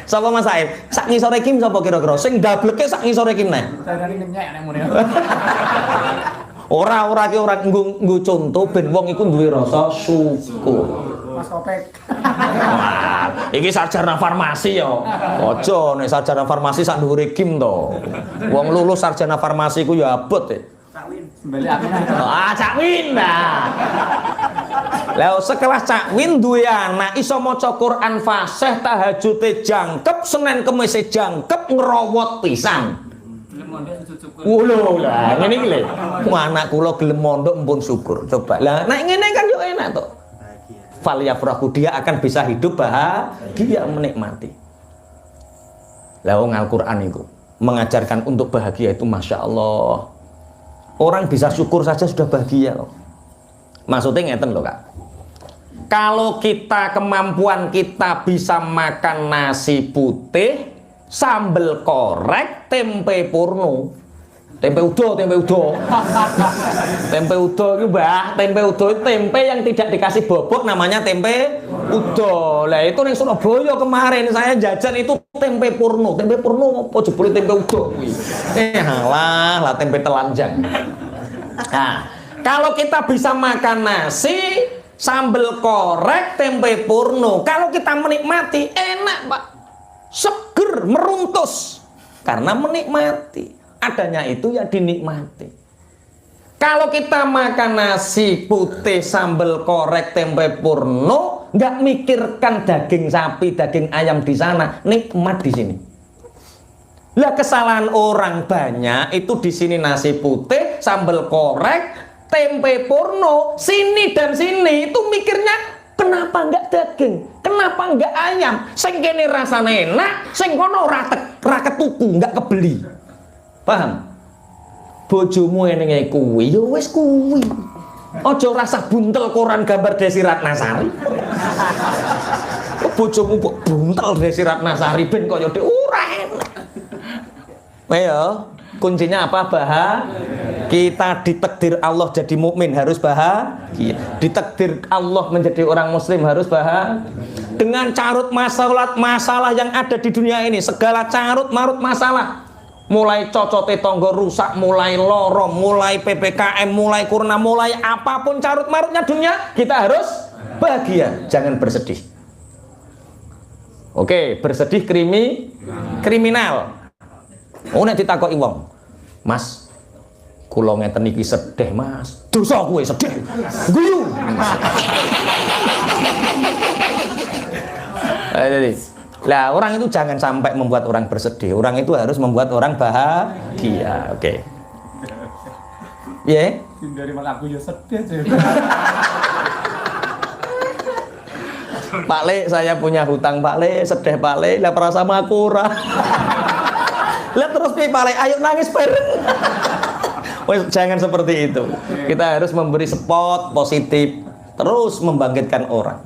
Sapa Mas Saib? Sak ngisore Kim sapa kira-kira? Sing dableke sak ngisore Kim neh. Darani nyek nek mune. Ora ki ora nggo conto ben wong iku duwe rasa syukur. Mas Kopek. Wah, iki sarjana farmasi ya. Aja nek sarjana farmasi sak dhuwure Kim to. Wong lulus sarjana farmasi ku ya abot e. Bali aku. Cak Win nah. Lah sekelas Cak Win duwe anak iso maca Quran fasih, tahajute jangkep, Senin Kemis jangkep, ngrowot pisan. Lho lah ngene iki lho. Anak kula gelem mondok mpun syukur. Coba. Lah nek ngene kan yo enak to. Fal yafrahu, dia akan bisa hidup bahagia menikmati. Lah wong Al-Qur'an itu mengajarkan untuk bahagia itu Masya Allah. Orang bisa syukur saja sudah bahagia loh. Maksudnya ngeten loh Kak. Kalau kita kemampuan kita bisa makan nasi putih, sambal korek, tempe purno, tempe udo. Tempe udo itu Mbah, tempe udo itu tempe yang tidak dikasih bobot, namanya tempe udo. Lah itu ning Surabaya kemarin saya jajan itu tempe purno apa jebule tempe udo kuwi. Halah lah tempe telanjang. Nah, kalau kita bisa makan nasi, sambal korek, tempe purno, kalau kita menikmati enak Pak, seger, meruntus karena menikmati. Adanya itu ya dinikmati. Kalau kita makan nasi putih, sambal korek, tempe purno, nggak mikirkan daging sapi, daging ayam di sana, nikmat di sini. Lah kesalahan orang banyak itu di sini nasi putih, sambal korek, tempe purno, sini dan sini itu mikirnya kenapa nggak daging, kenapa nggak ayam, sing kene rasane enak, sing kono ora ketuku, nggak kebeli. Paham? Bojomu enenge kuwi ya wis kuwi. Aja rasa buntel koran gambar Desi Ratnasari. Bojomu kok buntel Desi Ratnasari ben kaya dhek ora enak. Ayo, kuncinya apa? Kita ditakdir Allah jadi mukmin harus bahagia. Ditakdir Allah menjadi orang muslim harus bahagia. Dengan carut masalah yang ada di dunia ini, segala carut marut masalah, mulai cocote tonggo rusak, mulai loro, mulai PPKM, mulai kurna, mulai apapun carut marutnya dunia, kita harus bahagia, jangan bersedih. Oke, bersedih kriminal. Oh, nek ditakoki wong, Mas, kula ngeten iki sedih, Mas. Dosa kowe sedih. Guyu. Jadi, lah orang itu jangan sampai membuat orang bersedih. Orang itu harus membuat orang bahagia. Oke. Ya. Dari malah aku ya sedih aja. Pak Le, saya punya hutang Pak Le, sedih Pak Le, lah perasa makura. Lah terus nih Pak Le, ayo nangis bareng. Wes, jangan seperti itu. Kita harus memberi spot positif, terus membangkitkan orang,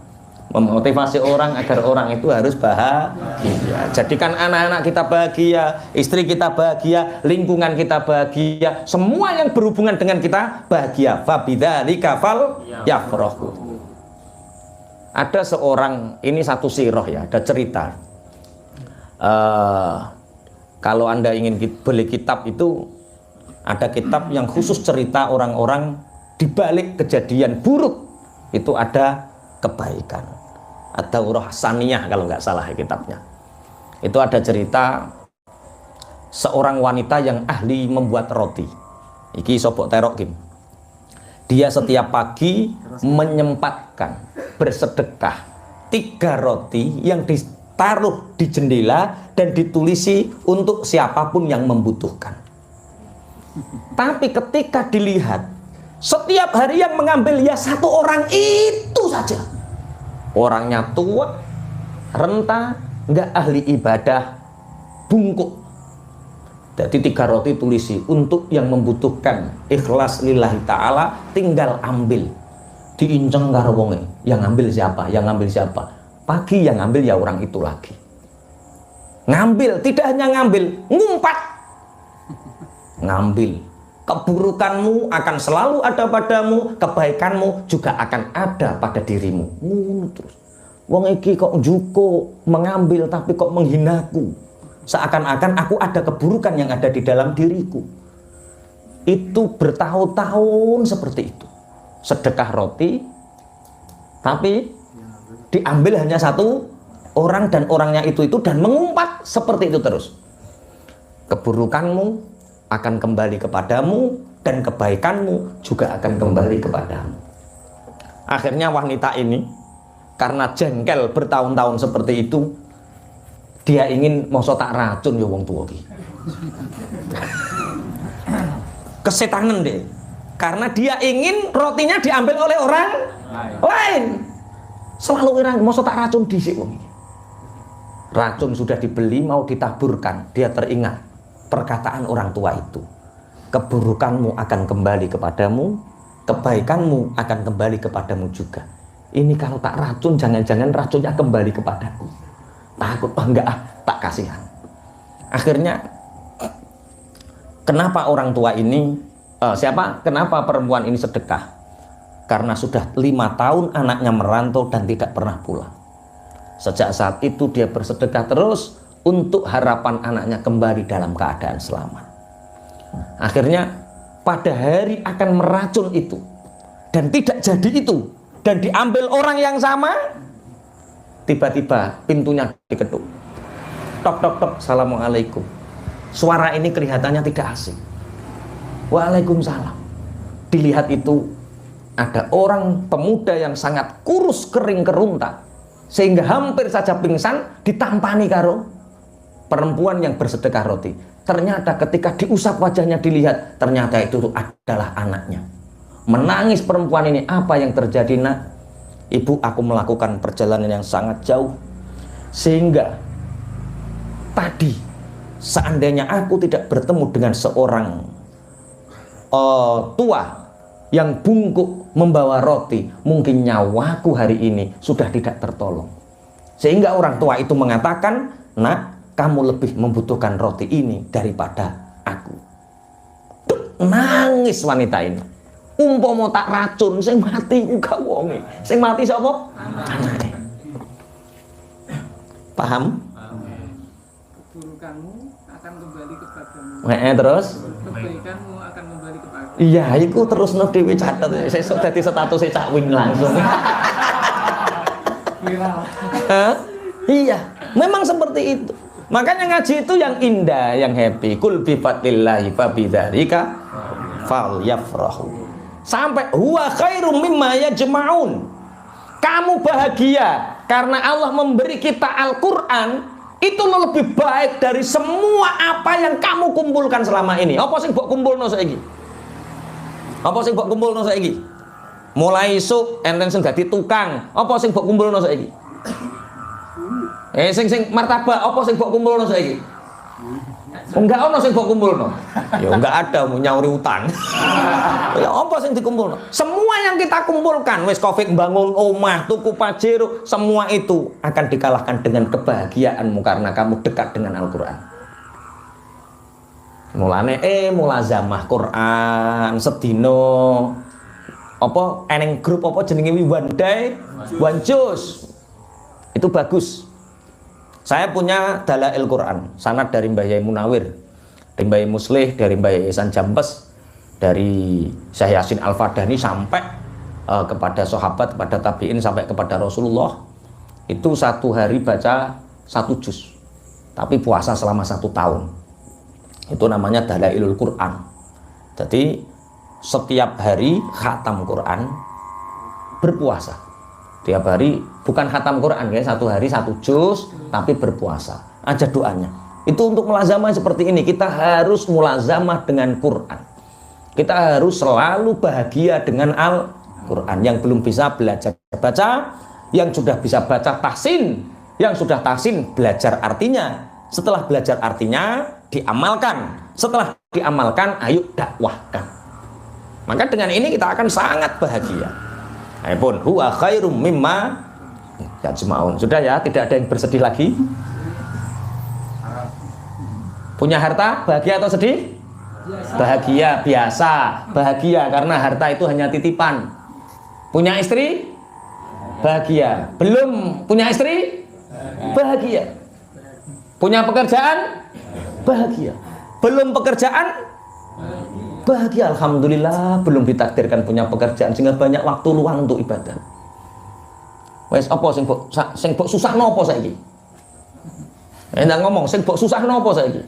memotivasi orang agar orang itu harus bahagia. Jadikan anak-anak kita bahagia, istri kita bahagia, lingkungan kita bahagia, semua yang berhubungan dengan kita bahagia. Fabidzalika fal yafrahu. Ada seorang, ini satu sirah ya, ada cerita. Kalau Anda ingin beli kitab itu, ada kitab yang khusus cerita orang-orang di balik kejadian buruk itu ada kebaikan. Ada Urah Saniyah kalau nggak salah kitabnya. Itu ada cerita seorang wanita yang ahli membuat roti. Iki sobok terok Kim. Dia setiap pagi menyempatkan bersedekah 3 roti yang ditaruh di jendela dan ditulisi untuk siapapun yang membutuhkan. Tapi ketika dilihat, setiap hari yang mengambil ya 1 orang itu saja. Orangnya tua, renta, nggak ahli ibadah, bungkuk. Jadi 3 roti tulisi untuk yang membutuhkan, ikhlas lillahi ta'ala, tinggal ambil. Diinceng karo wonge, yang ngambil siapa? Yang ngambil siapa? Pagi yang ngambil ya orang itu lagi. Ngambil, tidak hanya ngambil, ngumpat. Ngambil. Keburukanmu akan selalu ada padamu, kebaikanmu juga akan ada pada dirimu. Terus. Wong iki kok njuko mengambil tapi kok menghinaku. Seakan-akan aku ada keburukan yang ada di dalam diriku. Itu bertahun-tahun seperti itu. Sedekah roti, tapi diambil hanya 1 orang dan orangnya itu dan mengumpat seperti itu terus. Keburukanmu akan kembali kepadamu dan kebaikanmu juga akan kembali kepadamu. Akhirnya wanita ini karena jengkel bertahun-tahun seperti itu, dia ingin mosok tak racun ya wong tua iki. Kesetanan deh. Karena dia ingin rotinya diambil oleh orang lain. Selalu orang mosok tak racun dhisik wong iki. Racun sudah dibeli mau ditaburkan, dia teringat perkataan orang tua itu. Keburukanmu akan kembali kepadamu, kebaikanmu akan kembali kepadamu juga. Ini kalau tak racun, jangan-jangan racunnya kembali kepadaku. Takut, enggak, tak kasihan. Akhirnya, kenapa orang tua ini, kenapa perempuan ini sedekah? Karena sudah 5 tahun anaknya merantau dan tidak pernah pulang. Sejak saat itu dia bersedekah terus untuk harapan anaknya kembali dalam keadaan selamat. Akhirnya pada hari akan meracun itu dan tidak jadi itu dan diambil orang yang sama, tiba-tiba pintunya diketuk. Tok tok tok, assalamualaikum. Suara ini kelihatannya tidak asing. Waalaikumsalam. dilihat itu ada orang pemuda yang sangat kurus kering kerunta sehingga hampir saja pingsan, ditampani karo perempuan yang bersedekah roti. Ternyata ketika diusap wajahnya dilihat, ternyata itu adalah anaknya. Menangis perempuan ini, apa yang terjadi nak? Ibu, aku melakukan perjalanan yang sangat jauh sehingga tadi seandainya aku tidak bertemu dengan seorang tua yang bungkuk membawa roti, mungkin nyawaku hari ini sudah tidak tertolong. Sehingga orang tua itu mengatakan, nak, kamu lebih membutuhkan roti ini daripada aku. Nangis wanita ini. Umpama tak racun, sing mati ku gak wonge. Sing mati sapa? Anake. Paham? Keburukanmu akan kembali kepadamu. Terus? Kebaikanmu akan kembali kepadamu. Iya, iku terus dhewe catet. Sesuk dadi status Cak Wing langsung. Viral. Iya, memang seperti itu. Makanya ngaji itu yang indah, yang happy. Kul bi fadlillahi fa bidzalika falyafrahu. Sampai huwa khairum mimma yajma'un. Kamu bahagia karena Allah memberi kita Al-Qur'an, itu lebih baik dari semua apa yang kamu kumpulkan selama ini. Apa sing mbok kumpulno saiki? Apa sing mbok kumpulno saiki? Mulai isuk enten sing dadi tukang. Apa sing mbok kumpulno saiki? Sing martabak apa sing mbok kumpulno saiki? Enggak ono sing mbok kumpulno. Ya enggak ada mau nyauri utang. Ya apa sing dikumpulno? Semua yang kita kumpulkan, wis Covid bangun omah, tuku pajero, semua itu akan dikalahkan dengan kebahagiaanmu karena kamu dekat dengan Al-Qur'an. Mulane mulazamah Quran sedino apa eneng grup apa jenenge one day one juz. Itu bagus. Saya punya Dalail Quran, sanad dari Mbah Yai Munawir, dari Mbah Yai Muslih, dari Mbah Yai Ihsan Jambes, dari Syekh Yasin Al-Fadani sampai kepada sahabat, kepada tabi'in, sampai kepada Rasulullah. Itu satu hari baca 1 juz, tapi puasa selama 1 tahun. Itu namanya Dalailul Quran. Jadi setiap hari khatam Quran, berpuasa. Tiap hari bukan khatam Quran ya, 1 hari 1 juz, tapi berpuasa. Aja doanya. Itu untuk mulazamah seperti ini. Kita harus mulazamah dengan Quran. Kita harus selalu bahagia dengan Al-Quran. Yang belum bisa belajar baca, yang sudah bisa baca tahsin, yang sudah tahsin belajar artinya. Setelah belajar artinya diamalkan. Setelah diamalkan, ayo dakwahkan. Maka dengan ini kita akan sangat bahagia. Pun huwa khairum mimma yajma'un. Sudah ya, tidak ada yang bersedih lagi. Punya harta bahagia atau sedih? Bahagia biasa. Bahagia karena harta itu hanya titipan. Punya istri? Bahagia. Belum punya istri? Bahagia. Punya pekerjaan? Bahagia. Belum pekerjaan? Bahagia, alhamdulillah. Belum ditakdirkan punya pekerjaan sehingga banyak waktu luang untuk ibadah. Wes apa sing mbok susahno apa saiki? Enggak ngomong sing mbok susahno apa saiki?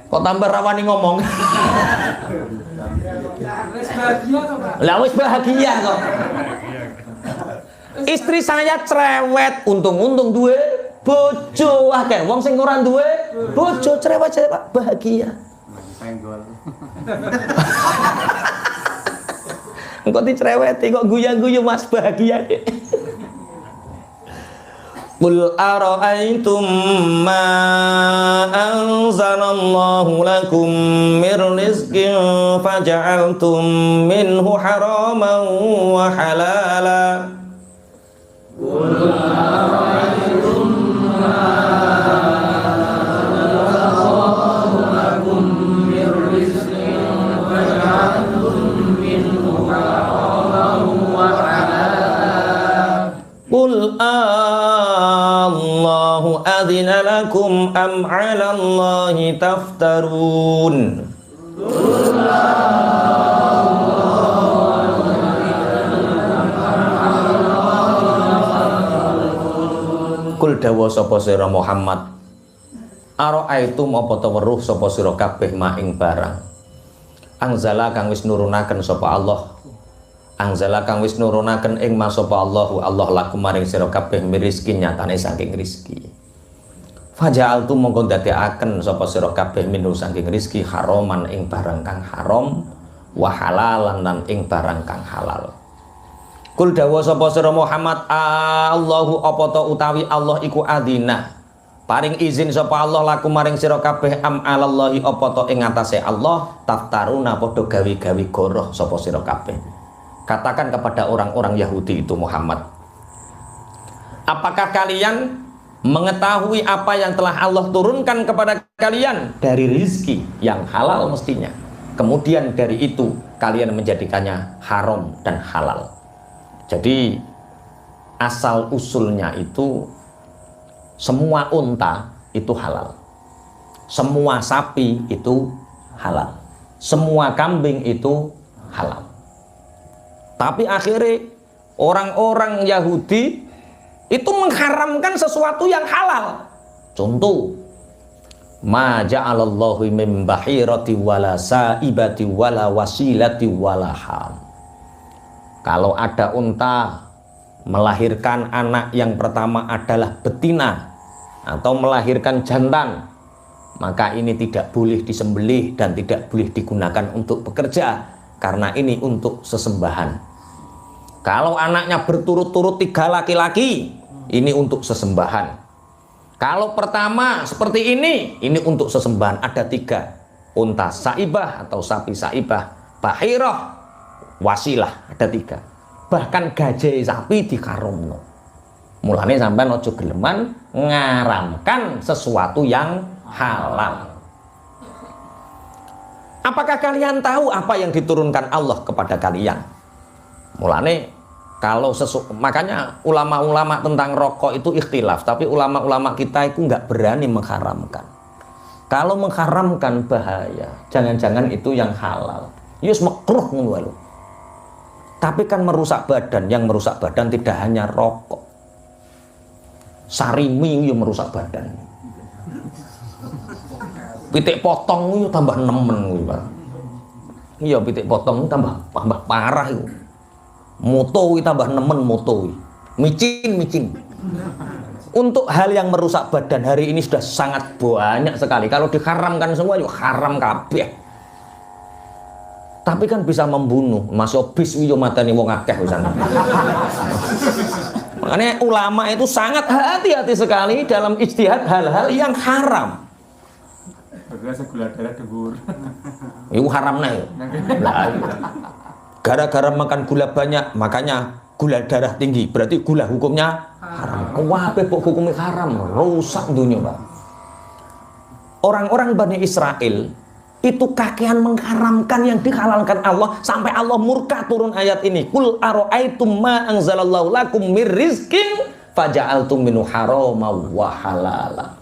Kok tambah rawani ngomong? Lah wis bahagia kok. Istri saya cerewet, untung-untung duwe bojo akeh. Wong sing ora duwe bojo cerewet-cerewet bahagia. Engkau dicereweti kok guyu-guyu Mas bahagia. Qul ara'aytum ma anzalallahu lakum mir rizqin faja'altum minhu haraman wa halala. Qul ara'aytum ma Qul Allahu adzina lakum am 'ala Allahi taftarun. Kul dawa sapa sira Muhammad, ara'aitum apa ta weruh sapa sira kabeh mak ing barang Angzala kang wis nurunaken sapa Allah. Angzala kang wis nurunaken ing ma sapa Allahu Allah lakum maring sira kabeh mirizki nyatane saking rizki. Faja'altu mongko dadekaken sapa sira kabeh minhu saking rizki haraman ing barang kang haram wa halalan lan ing barang kang halal. Kul dawa sapa sira Muhammad Allahu apa ta utawi Allah iku adina paring izin sapa Allah lakum maring sira kabeh am alallahi apa ta ing atase Allah taftaruna padha gawe-gawe goroh sapa sira kabeh. Katakan kepada orang-orang Yahudi itu Muhammad, apakah kalian mengetahui apa yang telah Allah turunkan kepada kalian dari rizki yang halal mestinya, kemudian dari itu kalian menjadikannya haram dan halal. Jadi asal usulnya itu semua unta itu halal, semua sapi itu halal, semua kambing itu halal. Tapi akhirnya orang-orang Yahudi itu mengharamkan sesuatu yang halal. Contoh, ma ja'alallahu min bahirati wala saibati wala wasilati wala ham. Kalau ada unta melahirkan anak yang pertama adalah betina atau melahirkan jantan, maka ini tidak boleh disembelih dan tidak boleh digunakan untuk bekerja, karena ini untuk sesembahan. Kalau anaknya berturut-turut 3 laki-laki, ini untuk sesembahan. Kalau pertama seperti ini untuk sesembahan. Ada 3, unta saibah atau sapi saibah, bahirah, wasilah, ada 3. Bahkan gajah sapi dikaromno. Mulane sampean ojo geleman ngaramkan sesuatu yang halal. Apakah kalian tahu apa yang diturunkan Allah kepada kalian? Mulane kalau makanya ulama-ulama tentang rokok itu ikhtilaf, tapi ulama-ulama kita itu nggak berani mengharamkan. Kalau mengharamkan bahaya, jangan-jangan itu yang halal. Yus makruh ngono. Tapi kan merusak badan, yang merusak badan tidak hanya rokok. Sarimi yang merusak badan. Pitik potong itu tambah nemen gitu. Iya, pitik potong tambah parah itu. Moto tambah nemen moto. Micin. Untuk hal yang merusak badan hari ini sudah sangat banyak sekali. Kalau diharamkan semua yuk haram kabeh. Tapi kan bisa membunuh. Masuk bis yo matani wong akeh pisan. Makanya ulama itu sangat hati-hati sekali dalam ijtihad hal-hal yang haram. Berasa gula darah dhuwur. Itu haram nah. Gara-gara makan gula banyak, makanya gula darah tinggi. Berarti gula hukumnya haram. Kuwabe kok hukumnya haram, rusak dunia, Pak. Orang-orang Bani Israel itu kakean mengharamkan yang dihalalkan Allah sampai Allah murka turun ayat ini. Qul ara'aitum ma anzalallahu lakum mir rizqin faja'altum minhu harama wa halala.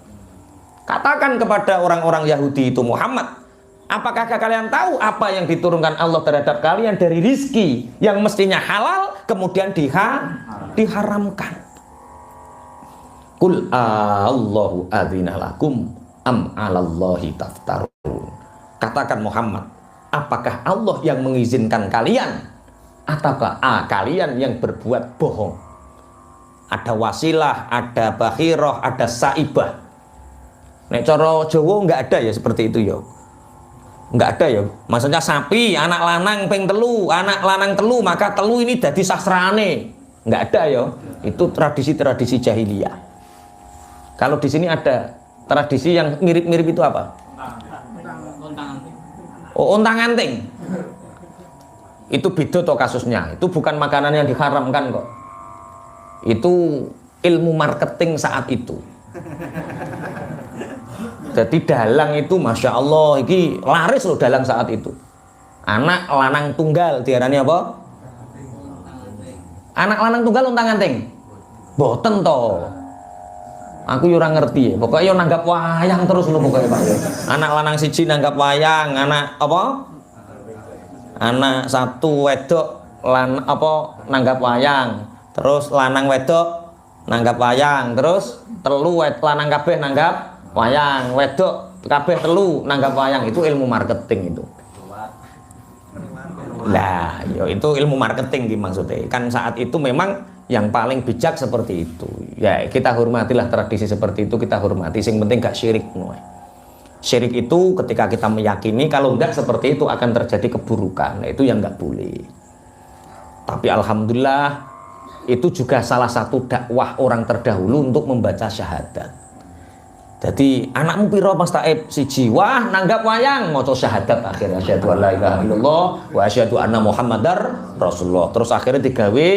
Katakan kepada orang-orang Yahudi itu Muhammad, apakah kalian tahu apa yang diturunkan Allah terhadap kalian dari rizki yang mestinya halal kemudian diharamkan? Qul Allahu adzina lakum am 'alallahi taftarun. Katakan Muhammad, apakah Allah yang mengizinkan kalian ataukah kalian yang berbuat bohong? Ada wasilah, ada bakhirah, ada saibah. Nek cara Jawa enggak ada ya seperti itu ya. Enggak ada ya. Maksudnya sapi anak lanang ping telu, anak lanang telu, maka telu ini dadi sastrane. Enggak ada ya. Itu tradisi-tradisi jahiliyah. Kalau di sini ada tradisi yang mirip-mirip itu apa? Oh, ontang-anting. Itu beda toh kasusnya. Itu bukan makanan yang diharamkan kok. Itu ilmu marketing saat itu. Jadi dalang itu Masya Allah ini laris loh dalang saat itu. Anak lanang tunggal diarani apa? Anak lanang tunggal ontang-anting. Boten toh. Aku yo ora ngerti ya. Pokoknya yo nanggap wayang terus lho pokoknya Pak. Anak lanang siji nanggap wayang, anak apa? Anak satu wedok nanggap wayang. Terus lanang wedok nanggap wayang, terus telu lanang kabeh nanggap wayang, wedok kabeh telu nanggap wayang. Itu ilmu marketing itu. Lah, yo itu ilmu marketing ki maksudnya. Kan saat itu memang yang paling bijak seperti itu. Ya, kita hormatilah tradisi seperti itu, kita hormati. Sing penting gak syirik. Syirik itu ketika kita meyakini kalau enggak seperti itu akan terjadi keburukan. Nah, itu yang enggak boleh. Tapi alhamdulillah itu juga salah satu dakwah orang terdahulu untuk membaca syahadat. Jadi anakmu piro Mas Taib siji, wah nanggap wayang maca syahadat akhirnya asyhadu alla ilaha illallah wa asyhadu anna muhammadar rasulullah. Terus akhirnya digawe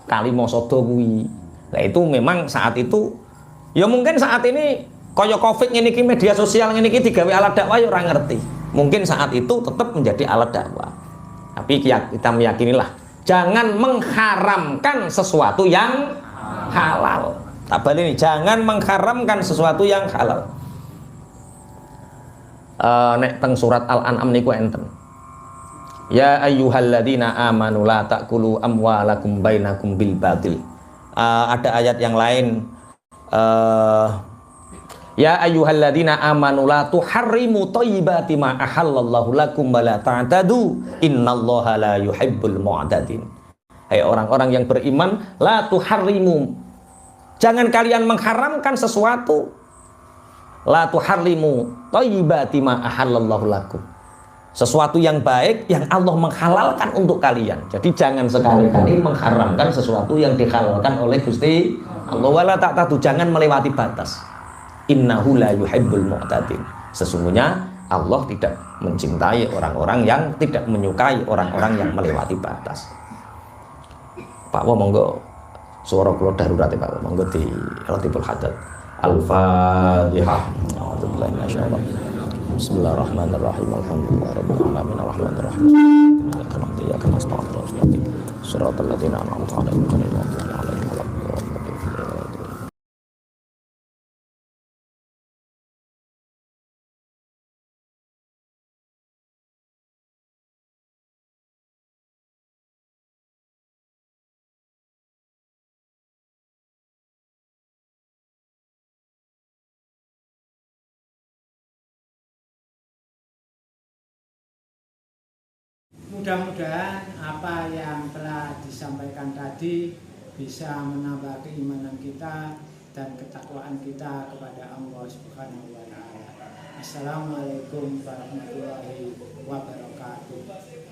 kalimat sodo kuwi. Nah itu memang saat itu ya mungkin saat ini kaya Covid ngene iki media sosial ngene iki digawe alat dakwah ya ora ngerti. Mungkin saat itu tetap menjadi alat dakwah. Tapi kita meyakinilah jangan mengharamkan sesuatu yang halal. Tabal ini jangan mengharamkan sesuatu yang halal. Nek teng surat Al-An'am niku enten. Ya ayyuhalladzina amanu la ta'kulu amwalakum bainakum bil batil. Ada ayat yang lain. Ya ayyuhalladzina amanu la tuharrimu thayyibati ma ahallallahu lakum wa la ta'tadu innallaha la yuhibbul mu'tadin. Hai orang-orang yang beriman, la tuharrimu, jangan kalian mengharamkan sesuatu. La tuharrimu thayyibati ma ahallallahu lakum, sesuatu yang baik yang Allah menghalalkan untuk kalian. Jadi jangan sekali-kali mengharamkan sesuatu yang dihalalkan oleh Gusti Allah. Wala ta'tadu, jangan melewati batas. Innahu la yuhibbul mu'tadin, sesungguhnya Allah tidak mencintai orang-orang yang tidak menyukai orang-orang yang melewati batas. Pak Wo monggo suara kula darurat ya Pak Wo, monggo di Latiful Haddad. Al-Fatihah. A'udzubillahi minasyaitonir rajim. Bismillahirrahmanirrahim. Alhamdulillahirabbil alamin arrahmanir rahim. Iyyaka na'budu wa iyyaka nasta'in. Shiratal ladzina an'amta 'alaihim ghairil maghdubi 'alaihim waladdallin. Mudah-mudahan apa yang telah disampaikan tadi bisa menambah keimanan kita dan ketakwaan kita kepada Allah Subhanahu wa taala. Assalamualaikum warahmatullahi wabarakatuh.